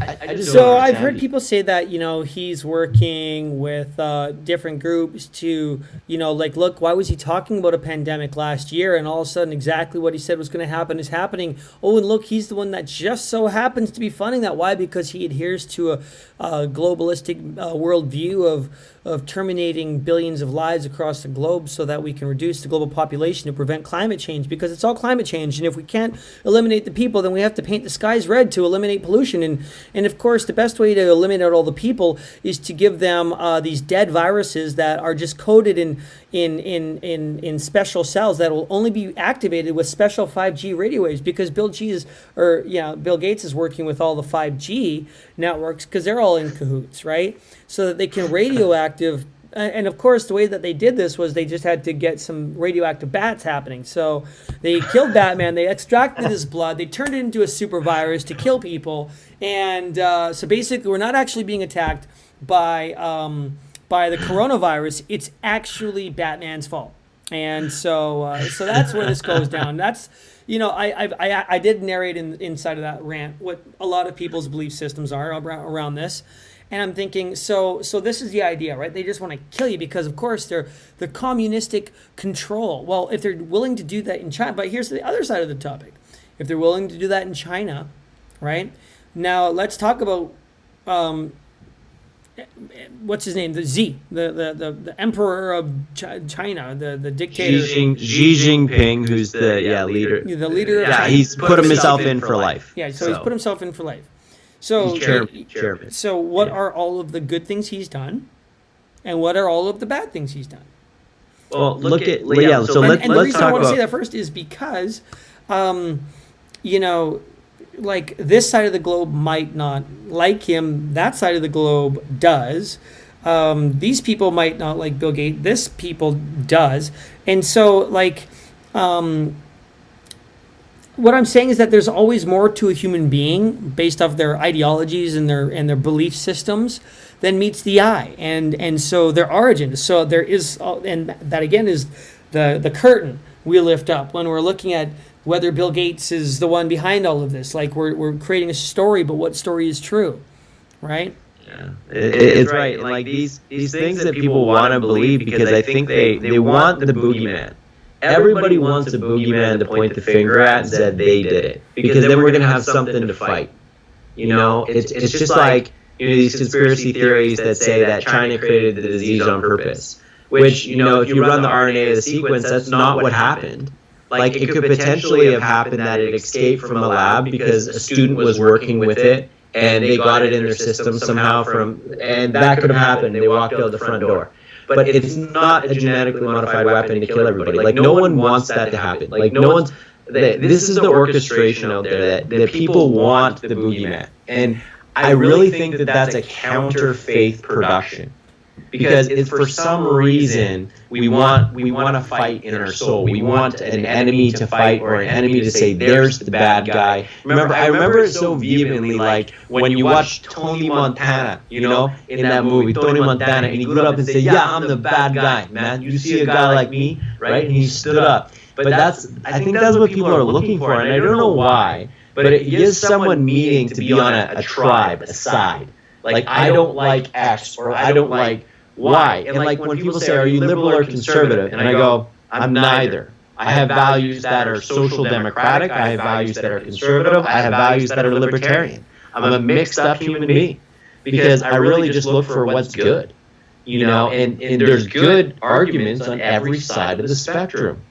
I just So I've heard people say that, he's working with different groups to, like, look, why was he talking about a pandemic last year and all of a sudden exactly what he said was going to happen is happening? Oh, and look, he's the one that just so happens to be funding that. Why? Because he adheres to a globalistic worldview of terminating billions of lives across the globe so that we can reduce the global population to prevent climate change, because it's all climate change. And if we can't eliminate the people, then we have to paint the skies red to eliminate pollution. And of course, the best way to eliminate all the people is to give them these dead viruses that are just coded in special cells that will only be activated with special 5G radio waves, because Bill Gates is working with all the 5G networks because they're all in cahoots, right? So that they can radioactive, and of course the way that they did this was they just had to get some radioactive bats happening. So they killed Batman, they extracted his blood, they turned it into a super virus to kill people, and so basically we're not actually being attacked by the coronavirus. It's actually Batman's fault. And so that's where this goes down. That's, I did narrate inside of that rant what a lot of people's belief systems are around this. And I'm thinking, so this is the idea, right? They just want to kill you because, of course, they're communistic control. Well, if they're willing to do that in China, but here's the other side of the topic. If they're willing to do that in China, right? Now let's talk about what's his name? The Z, the emperor of China, the dictator. Xi Jinping, who's the leader. The leader of China. He's put himself in for life. Yeah, so he's put himself in for life. So, chairman. So what are all of the good things he's done, and what are all of the bad things he's done? Well, let's the talk reason I want to say about that first is because, like, this side of the globe might not like him. That side of the globe does. These people might not like Bill Gates. This people does. And so, like, what I'm saying is that there's always more to a human being based off their ideologies and their belief systems than meets the eye. And so their origins. So there is, and that again is the curtain we lift up when we're looking at whether Bill Gates is the one behind all of this. Like, we're creating a story, but what story is true, right? Yeah, it's right. And like these things that people want to believe, because I think they want the boogeyman. Everybody wants a boogeyman to point the finger at and said they did it, because then we're going to have something to fight. It's just like these conspiracy theories that say that China created the disease on purpose, which, if you run the RNA of the sequence, that's not what happened. Like, it could potentially have happened that it escaped from a lab because a student was working with it and they got it in their system somehow and that could have happened. They walked out the front door. But it's not a genetically modified weapon to kill everybody. Like, no one wants that to happen. Like, this is the orchestration out there that people want the boogeyman. And I really think that that's a counter-faith production. Because it's, for some reason, we want to fight in our soul. We want an enemy to fight, or an enemy to say, there's the bad guy. I remember it so vehemently, like when you watch Tony Montana, in that movie, Tony Montana, and he got up and said, yeah, I'm the bad guy, man. You see a guy like me, right? And he stood up. But I think that's what people are looking for, and I don't know why, but it gives someone meaning to be on a tribe, a side. Like, I don't like X, or I don't like Y. And like, when people say, are you liberal or conservative? And I go, I'm neither. I have values that are social democratic. I have values that are conservative. I have values that are libertarian. I'm a mixed up human being, because I really just look for what's good. And there's good arguments on every side of the spectrum.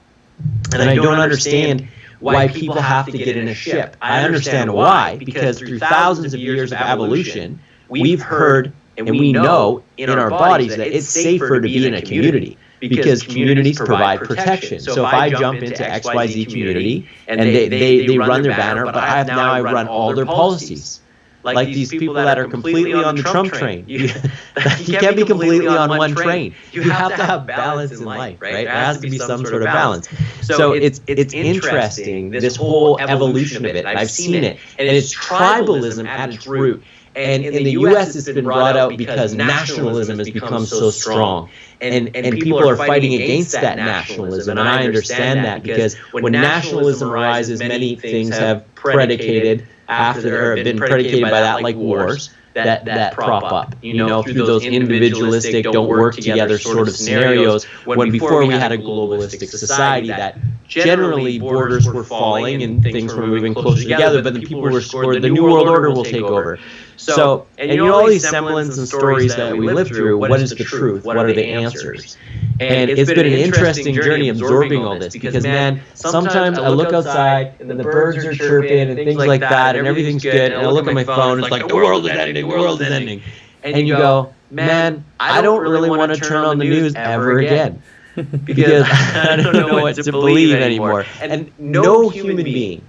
And I don't understand why people have to get in a ship. I understand why, because through thousands of years of evolution, we've heard and we know in our bodies that it's safer to be in a community, because communities provide protection. So if I jump into XYZ community and they run their banner, but I run all their policies. like these people that are completely on the Trump train. You can't be completely on one train. You have to have balance in life, right? There has to be some sort of balance. So it's interesting, this whole evolution of it. I've seen it, and it's tribalism at its root. And in the U.S., it's been brought out because nationalism has become so strong. And people are fighting against that nationalism. And I understand that, because when nationalism arises, many things have predicated after, or have been predicated by that, like wars that prop up, through those individualistic, don't work together sort of scenarios, when before we had a globalistic society that generally borders were falling and things were moving closer together, but the people were scored, the New World Order will take over. So, and all these semblances and stories that we live through, what is the truth? What are the answers? And it's been an interesting journey absorbing all this, because, man, sometimes I look outside and the birds are chirping and things like that, and everything's good, and I look at my phone, and it's like, the world is ending, the world is ending. And you go, man, I don't really want to turn on the news ever again. Because I don't know what to believe anymore. And no human being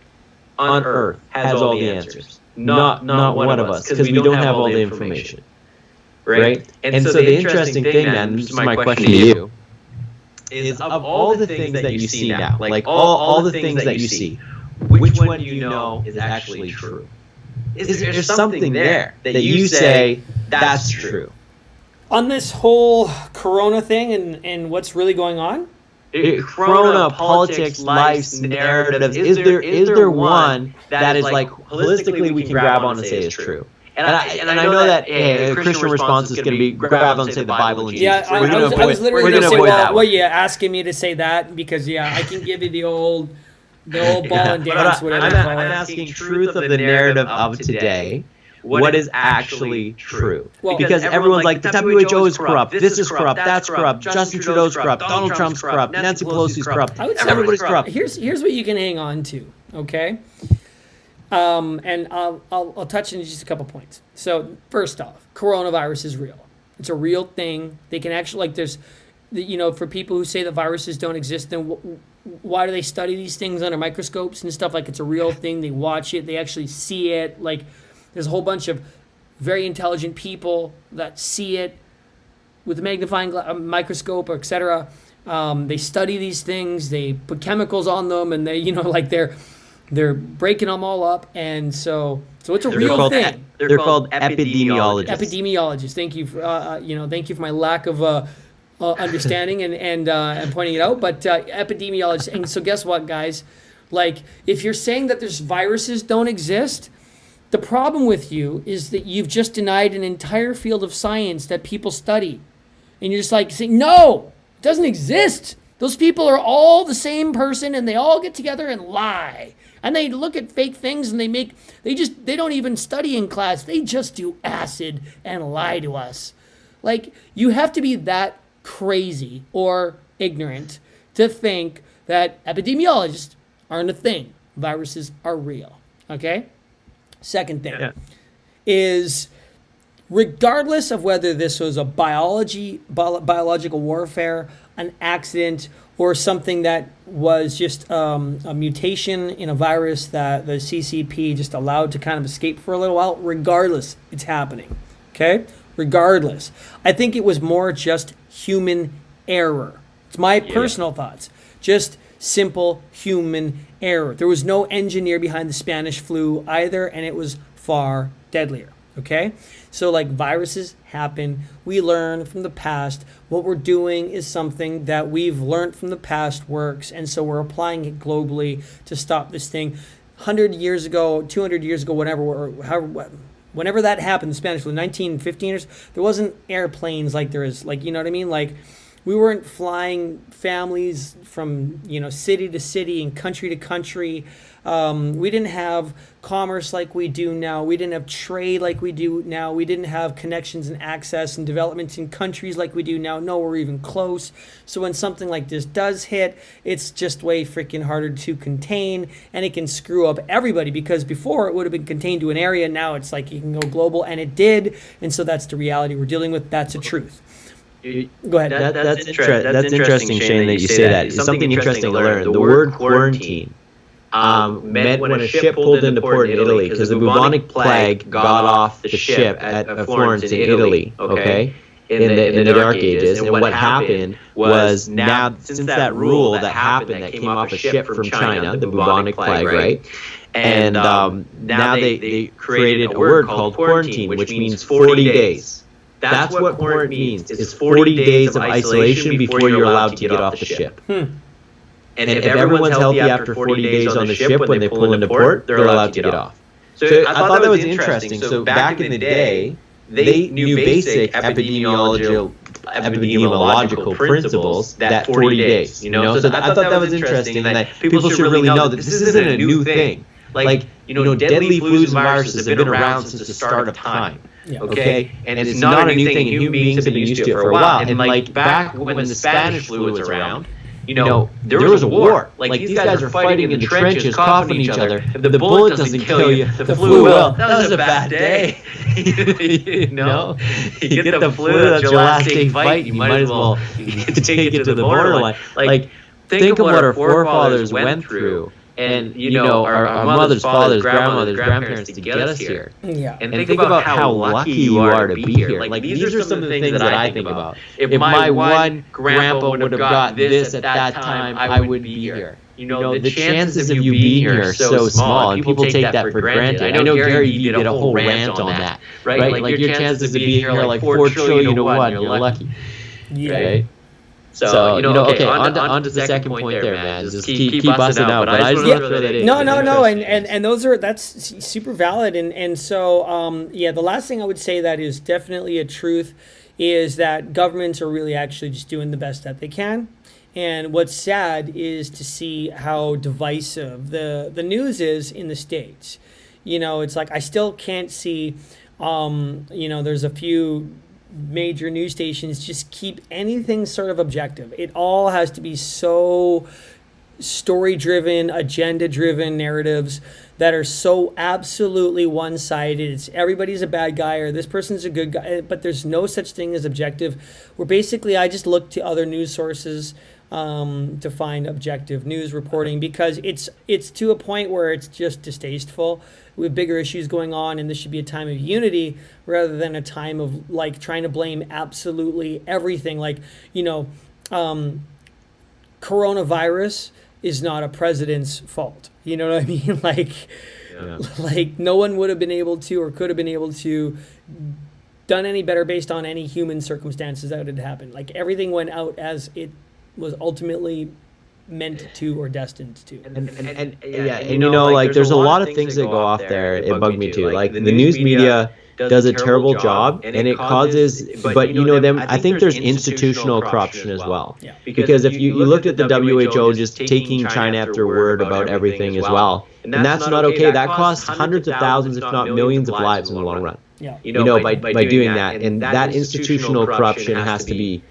on Earth has all the answers. Not one of us, because we don't have all the information. Right? And so the interesting thing, man, this is my question to you, is of all the things that you see now, like all the things that you see, which one do you know is actually true? Is there something there that you say, that's true? On this whole Corona thing and what's really going on? Corona, politics, life's narratives, is there one that is like holistically we can grab on and say is true? And I know that a Christian response is going to be grab on and say the Bible and Jesus. Yeah, I was literally going to say, well, yeah, asking me to say that, because, I can give you the old ball and dance, whatever you call it. I'm asking truth of the narrative of today. What is actually true? Well, because everyone's like, the WHO is corrupt, this is corrupt, that's corrupt, Justin Trudeau's corrupt, Donald Trump's corrupt, Nancy Pelosi's corrupt, everybody's corrupt. Here's what you can hang on to, okay? And I'll touch on just a couple points. So first off, coronavirus is real. It's a real thing. They can actually, like, there's, for people who say that viruses don't exist, then why do they study these things under microscopes and stuff? Like, it's a real thing. They watch it. They actually see it. Like, there's a whole bunch of very intelligent people that see it with a magnifying microscope, or et cetera. They study these things. They put chemicals on them, and they, they're breaking them all up. And so it's a real thing. They're called epidemiologists. Epidemiologists. Thank you for, thank you for my lack of understanding and pointing it out. But epidemiologists. And so guess what, guys? Like, if you're saying that there's viruses don't exist, the problem with you is that you've just denied an entire field of science that people study. And you're just like saying, no, it doesn't exist. Those people are all the same person, and they all get together and lie. And they look at fake things, and they don't even study in class. They just do acid and lie to us. Like, you have to be that crazy or ignorant to think that epidemiologists aren't a thing. Viruses are real. Okay? Second thing is, regardless of whether this was a biological warfare, an accident, or something that was just a mutation in a virus that the CCP just allowed to kind of escape for a little while, regardless, it's happening. Okay? Regardless. I think it was more just human error. It's my personal thoughts. Just simple human error. There was no engineer behind the Spanish flu either, and it was far deadlier. Okay? So, like, viruses happen. We learn from the past. What we're doing is something that we've learned from the past works, and so we're applying it globally to stop this thing. 100 years ago, 200 years ago, whenever that happened, the Spanish flu, 1915ers, there wasn't airplanes like there is, like, you know what I mean? Like, we weren't flying families from, city to city and country to country. We didn't have commerce like we do now. We didn't have trade like we do now. We didn't have connections and access and developments in countries like we do now. Nowhere even close. So when something like this does hit, it's just way freaking harder to contain, and it can screw up everybody, because before it would have been contained to an area. Now it's like you can go global, and it did. And so that's the reality we're dealing with. That's a truth. Go ahead. That's interesting, Shane, that you say that. It's something interesting to learn. The word quarantine. meant when a ship pulled into port in Italy, because the bubonic plague got off the ship at Florence in Italy, okay, in the Dark Ages. And what happened was, now, since that rule that happened that came off a ship from China, the bubonic plague, right? And now they created a word called quarantine, which means 40 days. That's what quarantine means. It's 40 days of isolation before you're allowed to get off the ship. And if everyone's healthy after 40 days on the ship when they pull into port, they're allowed to get off. So I thought that was interesting. So back in the day, they knew basic epidemiological principles that 40 days. So I thought that was interesting, and that people should really know that this isn't a new thing. Like, deadly flus and viruses have been around since the start of time. Yeah. Okay, and it's not a new thing, and human beings have been used to it for a while. And like back when the Spanish flu was around, there was a war. Like these guys are fighting in the trenches, coughing each other. If the bullet doesn't kill you, the flu will. That was a bad day. You get the flu, that's your last day fight. You might as well take it to the borderline. Like, think of what our forefathers went through. And our mothers, fathers, grandmothers, grandparents to get us here. Yeah. And think about how lucky you are to be here. Like, these are some of the things that I think about. If my one grandpa would have got this at that time, I wouldn't be here. The chances of you being here are so small, and people take that for granted. I know, Gary, you did a whole rant on that, right? Like your chances of being here are like 4 trillion to 1. You're lucky. Yeah. Right? So, okay, on to the second point there, man. Just keep busting out, but I just want to throw that in. No, and that's super valid, and so, the last thing I would say that is definitely a truth is that governments are really actually just doing the best that they can. And what's sad is to see how divisive the news is in the States. It's like I still can't see, there's a few major news stations just keep anything sort of objective. It all has to be so story-driven, agenda-driven narratives that are so absolutely one-sided. It's everybody's a bad guy or this person's a good guy, but there's no such thing as objective. Where basically I just look to other news sources to find objective news reporting, because it's to a point where it's just distasteful. We have bigger issues going on, and this should be a time of unity rather than a time of like trying to blame absolutely everything. Like, coronavirus is not a president's fault. You know what I mean? Like no one would have been able to or could have been able to done any better based on any human circumstances that had happened. Like, everything went out as it was ultimately meant to or destined to. And there's a lot of things that go off there. It bugged me too. Like, the news media does a terrible job, and it causes, but I think there's institutional corruption as well. Yeah. Because if you looked at the WHO just taking China at their word about everything as well, and that's not okay. That costs hundreds of thousands, if not millions of lives in the long run. Yeah. By doing that, and that institutional corruption has to be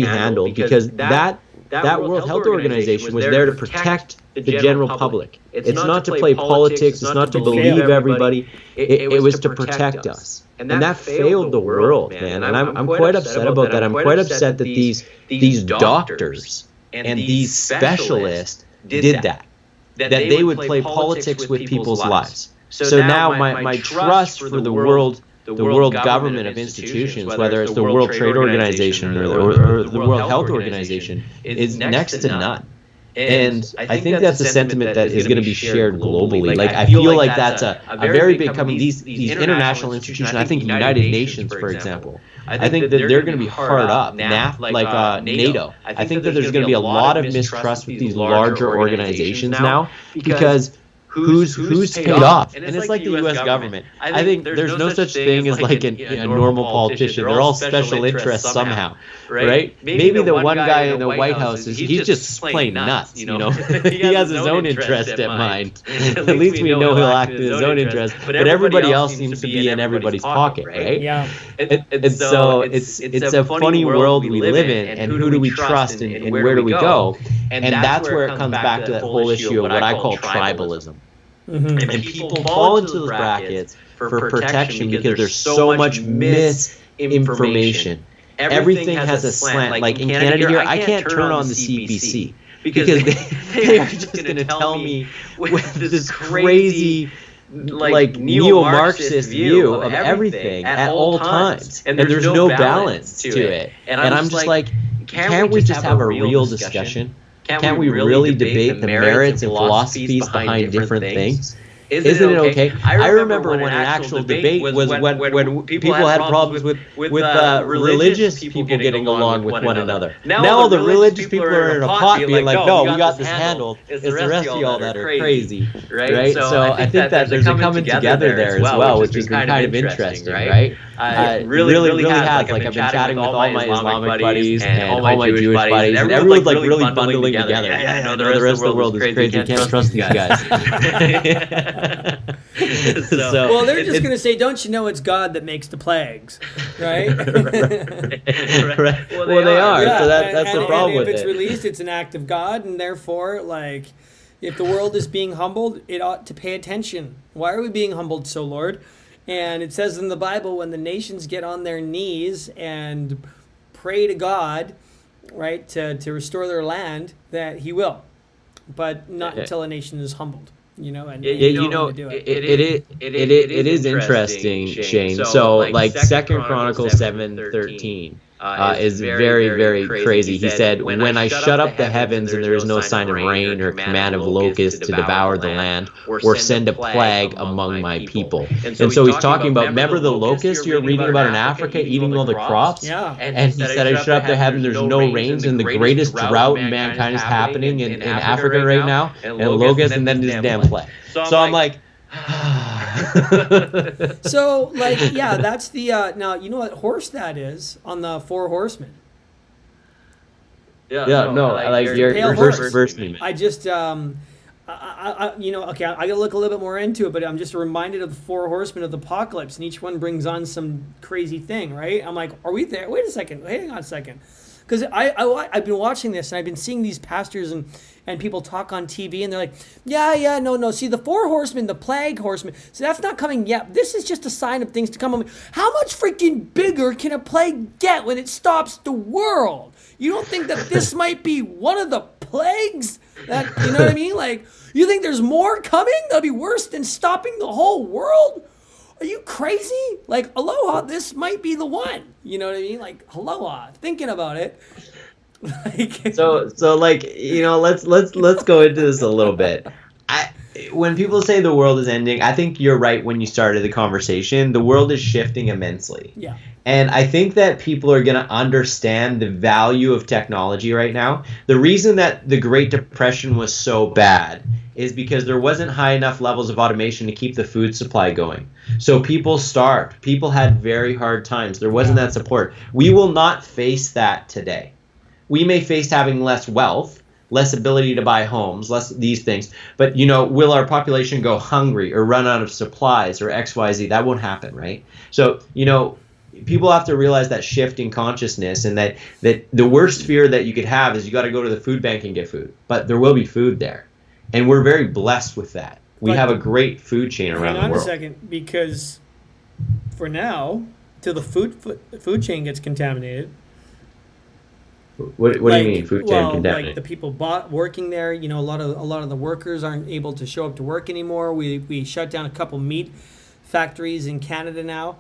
handled, because that World Health Organization was there to protect the general public. It's not to play politics. It's not to believe everybody. It was to protect us. And that failed the world, man. And I'm quite upset about that. I'm quite upset that these doctors and these specialists did that. That they would play politics with people's lives. So now my trust for the world government of institutions, whether it's the World Trade Organization or the World Health Organization, is next to none. And I think that's a sentiment that is going to be shared globally. Like, I feel like that's a very big coming. These international institutions, I think United Nations, for example, I think that they're going to be hard up. NATO. I think that there's going to be a lot of mistrust with these larger organizations now, because who's paid off? And it's like the U.S. government. I think there's no such thing as like a normal politician. They're all special interests somehow, right? Maybe the one guy in the White House he's just plain nuts. He has his own interest at mind. At least we know he'll act in his own interest. But everybody else seems to be in everybody's pocket, right? Yeah. And so it's a funny world we live in, and who do we trust, and where do we go? And that's where it comes back to that whole issue of what I call tribalism. Mm-hmm. And people fall into those brackets for protection because there's so much misinformation. Everything has a slant. Like in Canada here, I can't turn on the CBC because they are just going to tell me with this crazy like neo-Marxist view of everything at all times, and there's no balance to it. And I'm just like, can't we just have a real discussion? Can't we really debate the merits and philosophies behind different things? Isn't it okay? I remember when an actual debate was when people had problems with religious people getting along with one another. Now all the religious people are in a pot being like, no, we got this handled. It's the rest of y'all that are crazy, right? So I think that there's a coming together there as well, which has been kind of interesting, right? It really has. Like, I've been chatting with all my Islamic buddies and all my Jewish buddies, and everyone's like really bundling together. Yeah, no, the rest of the world is crazy. You can't trust these guys. Well, they're just going to say, don't you know it's God that makes the plagues, right? Right. Well, they are. Yeah. So that's the problem with it. If it's released, it's an act of God, and therefore, like, if the world is being humbled, it ought to pay attention. Why are we being humbled so, Lord? And it says in the Bible, when the nations get on their knees and pray to God, right, to restore their land, that He will, but not until a nation is humbled. It is interesting, Shane. So like 2 Chronicles 7:13 is very, very crazy. He said, when I shut up the heavens and there is no sign of rain or command of locusts to devour the land or send a plague among my people. And so he's talking about, remember the locust you're reading about in Africa eating all the crops? Yeah. And he said, I shut up the heavens, there's no rains, and the greatest drought in mankind is happening in Africa right now, and locusts, and then this damn plague. So I'm like, so, like, yeah, that's the now you know what horse that is on the four horsemen. You're verse me. I just okay, I gotta look a little bit more into it, but I'm just reminded of the four horsemen of the apocalypse, and each one brings on some crazy thing, right? I'm like, are we there? Wait a second, hang on a second, because I've been watching this and I've been seeing these pastors and people talk on TV, and they're like, no. See, the four horsemen, the plague horsemen, so that's not coming yet. This is just a sign of things to come. How much freaking bigger can a plague get when it stops the world? You don't think that this might be one of the plagues? That, you know what I mean? Like, you think there's more coming that'll be worse than stopping the whole world? Are you crazy? Like, aloha, this might be the one. You know what I mean? Like, aloha, thinking about it. So like, let's go into this a little bit. When people say the world is ending, I think you're right when you started the conversation. The world is shifting immensely. Yeah. And I think that people are going to understand the value of technology right now. The reason that the Great Depression was so bad is because there wasn't high enough levels of automation to keep the food supply going. So people starved. People had very hard times. There wasn't that support. We will not face that today. We may face having less wealth, less ability to buy homes, less these things. But, will our population go hungry or run out of supplies or XYZ? That won't happen, right? So, people have to realize that shift in consciousness, and that the worst fear that you could have is you got to go to the food bank and get food. But there will be food there. And we're very blessed with that. We have a great food chain around the world. Hang on a second, because for now, till the food chain gets contaminated. What do you mean, food chain contaminated? Like the people working there, a lot of the workers aren't able to show up to work anymore. We shut down a couple meat factories in Canada now.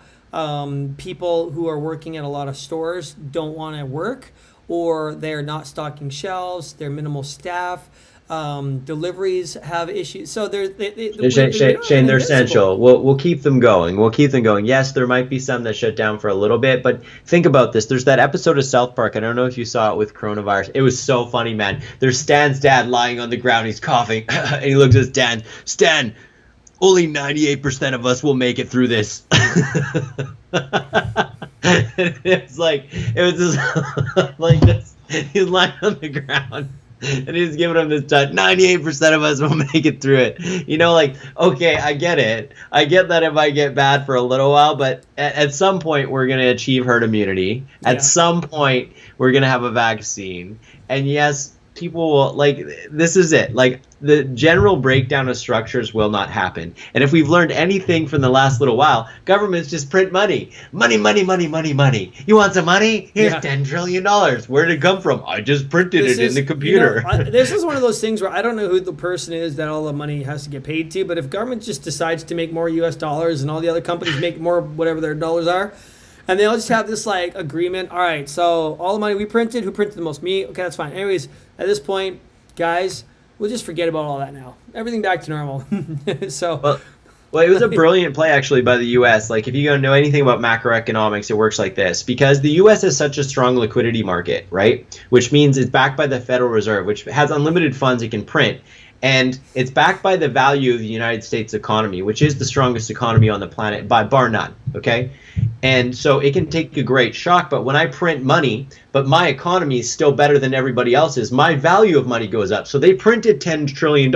People who are working at a lot of stores don't want to work, or they're not stocking shelves. They're minimal staff. Deliveries have issues. So Shane, they're essential. We'll keep them going. Yes, there might be some that shut down for a little bit, but think about this. There's that episode of South Park. I don't know if you saw it with coronavirus. It was so funny, man. There's Stan's dad lying on the ground. He's coughing, and he looks at Stan. Stan, only 98% of us will make it through this. It was just like this. He's lying on the ground. And he's giving him this touch. 98% of us will make it through it. Okay, I get it. I get that it might get bad for a little while, but at some point we're going to achieve herd immunity. At some point we're going to have a vaccine. And yes, people will, like, this is it. Like, the general breakdown of structures will not happen. And if we've learned anything from the last little while, governments just print money. Money, money, money, money, money. You want some money? Here's $10 trillion. Where did it come from? I just printed it in the computer. This is one of those things where I don't know who the person is that all the money has to get paid to, but if government just decides to make more US dollars and all the other companies make more whatever their dollars are, and they all just have this like agreement. All right, so all the money we printed, who printed the most? Me. Okay, that's fine. Anyways, at this point, guys, we'll just forget about all that now. Everything back to normal. So. Well, it was a brilliant play, actually, by the U.S. Like, if you don't know anything about macroeconomics, it works like this. Because the U.S. has such a strong liquidity market, right? Which means it's backed by the Federal Reserve, which has unlimited funds it can print. And it's backed by the value of the United States economy, which is the strongest economy on the planet, by bar none, okay? And so it can take a great shock, but when I print money, but my economy is still better than everybody else's, my value of money goes up. So they printed $10 trillion,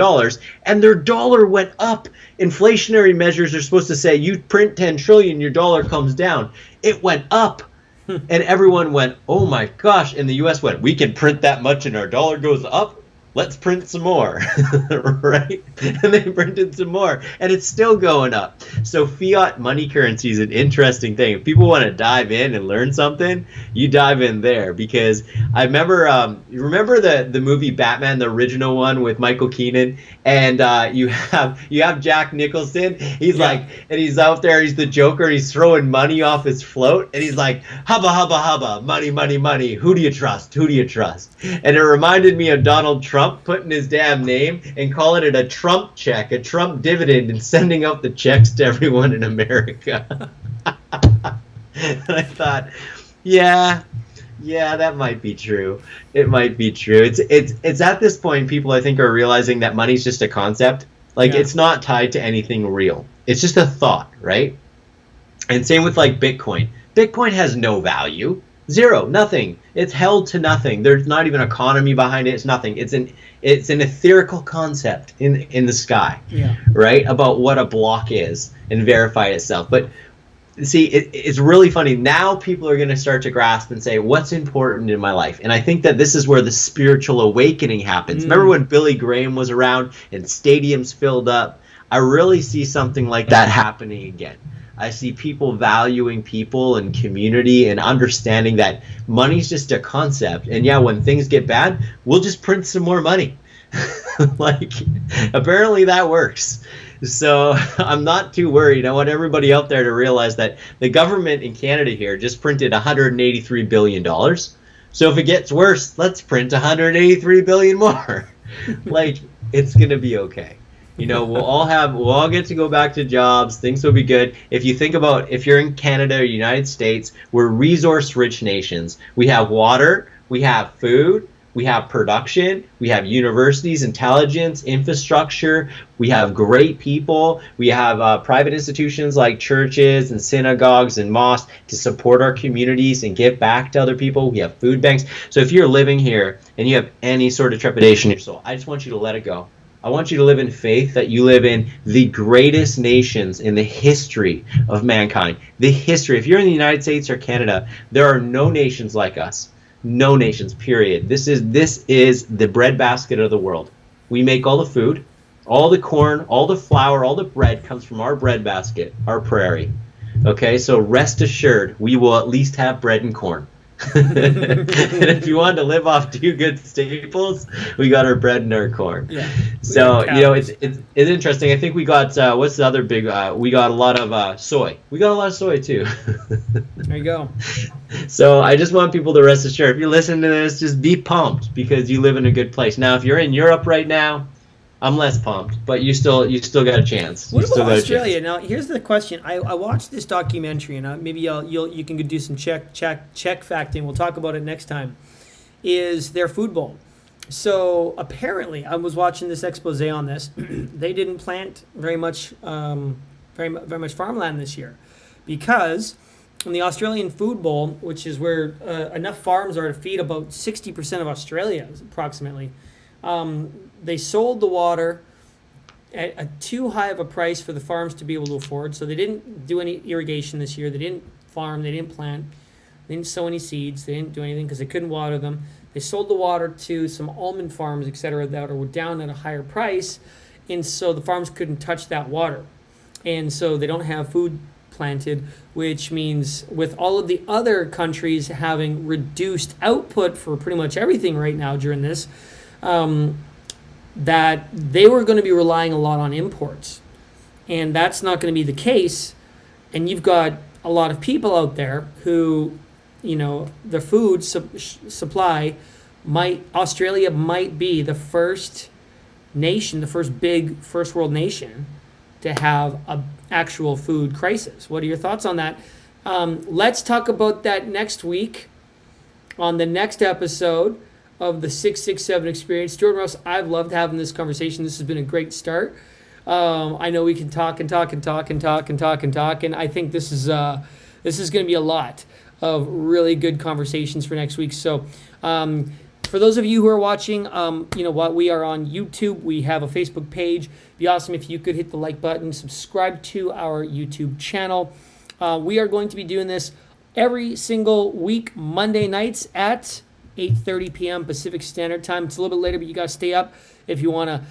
and their dollar went up. Inflationary measures are supposed to say, you print 10 trillion, your dollar comes down. It went up. And everyone went, oh my gosh. And the U.S. went, we can print that much and our dollar goes up. Let's print some more, right? And they printed some more, and it's still going up. So fiat money currency is an interesting thing. If people want to dive in and learn something, you dive in there. Because I remember, you remember the movie Batman, the original one with Michael Keaton, and you have Jack Nicholson. He's like, and he's out there, he's the Joker, and he's throwing money off his float, and he's like, hubba, hubba, hubba, money, money, money. Who do you trust? Who do you trust? And it reminded me of Donald Trump putting his damn name and calling it a Trump check, a Trump dividend, and sending out the checks to everyone in America. And I thought, yeah, that might be true. It might be true. It's at this point people, I think, are realizing that money's just a concept. Like, it's not tied to anything real. It's just a thought, right? And same with like Bitcoin. Bitcoin has no value. Zero, nothing. It's held to nothing. There's not even an economy behind it. It's nothing. It's an etherical concept in the sky, right? About what a block is and verify itself. But see, it's really funny. Now people are going to start to grasp and say, what's important in my life? And I think that this is where the spiritual awakening happens. Remember when Billy Graham was around and stadiums filled up? I really see something like that happening again. I see people valuing people and community and understanding that money's just a concept. And yeah, when things get bad, we'll just print some more money. Like, apparently that works. So I'm not too worried. I want everybody out there to realize that the government in Canada here just printed $183 billion. So if it gets worse, let's print $183 billion more. Like, it's going to be okay. You know, we'll all get to go back to jobs. Things will be good. If you think about, if you're in Canada or United States, we're resource-rich nations. We have water, we have food, we have production, we have universities, intelligence, infrastructure, we have great people, we have private institutions like churches and synagogues and mosques to support our communities and give back to other people. We have food banks. So if you're living here and you have any sort of trepidation in your soul, I just want you to let it go. I want you to live in faith that you live in the greatest nations in the history of mankind. The history. If you're in the United States or Canada, there are no nations like us. No nations, period. This is the breadbasket of the world. We make all the food, all the corn, all the flour, all the bread comes from our breadbasket, our prairie. Okay, so rest assured, we will at least have bread and corn. And if you want to live off two good staples, we got our bread and our corn. Yeah. So it's interesting. I think we got what's the other big? We got a lot of soy. We got a lot of soy too. There you go. So I just want people to rest assured. If you listen to this, just be pumped because you live in a good place. Now, if you're in Europe right now, I'm less pumped, but you still got a chance. What about Australia? Now, here's the question. I watched this documentary, and maybe you can do some check facting. We'll talk about it next time. Is their food bowl? So apparently, I was watching this expose on this. They didn't plant very much farmland this year, because in the Australian food bowl, which is where enough farms are to feed about 60% of Australia, approximately. They sold the water at too high of a price for the farms to be able to afford. So they didn't do any irrigation this year. They didn't farm. They didn't plant. They didn't sow any seeds. They didn't do anything because they couldn't water them. They sold the water to some almond farms, etc., that were down at a higher price, and so the farms couldn't touch that water, and so they don't have food planted, which means with all of the other countries having reduced output for pretty much everything right now during this, that they were going to be relying a lot on imports, and that's not going to be the case. And you've got a lot of people out there who, the food supply Australia might be the first nation, the first big first world nation to have an actual food crisis. What are your thoughts on that? Let's talk about that next week on the next episode of the 667 Experience. Jordon Rowse, I've loved having this conversation. This has been a great start. I know we can talk and talk and talk and talk and talk and talk, and I think this is going to be a lot of really good conversations for next week. So for those of you who are watching, we are on YouTube. We have a Facebook page. It'd be awesome if you could hit the like button, subscribe to our YouTube channel. We are going to be doing this every single week, Monday nights at 8:30 p.m. Pacific Standard Time. It's a little bit later, but you got to stay up if you want to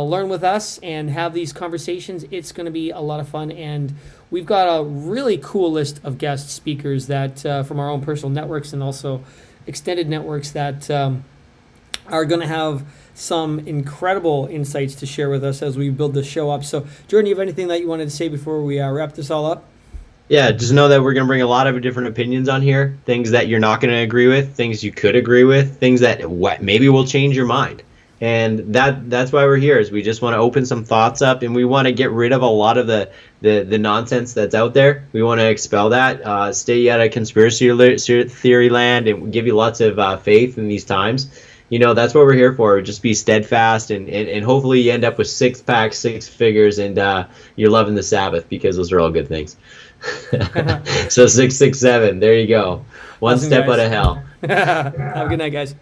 learn with us and have these conversations. It's going to be a lot of fun, and we've got a really cool list of guest speakers that from our own personal networks and also extended networks that are going to have some incredible insights to share with us as we build the show up. So, Jordan, you have anything that you wanted to say before we wrap this all up? Yeah, just know that we're going to bring a lot of different opinions on here, things that you're not going to agree with, things you could agree with, things that maybe will change your mind. And that's why we're here, is we just want to open some thoughts up, and we want to get rid of a lot of the nonsense that's out there. We want to expel that, stay out of conspiracy theory land, and give you lots of faith in these times. That's what we're here for. Just be steadfast, and hopefully you end up with 6-packs, 6 figures, and you're loving the Sabbath, because those are all good things. So 667, there you go. One Awesome, step guys. out of hell. Have a good night, guys.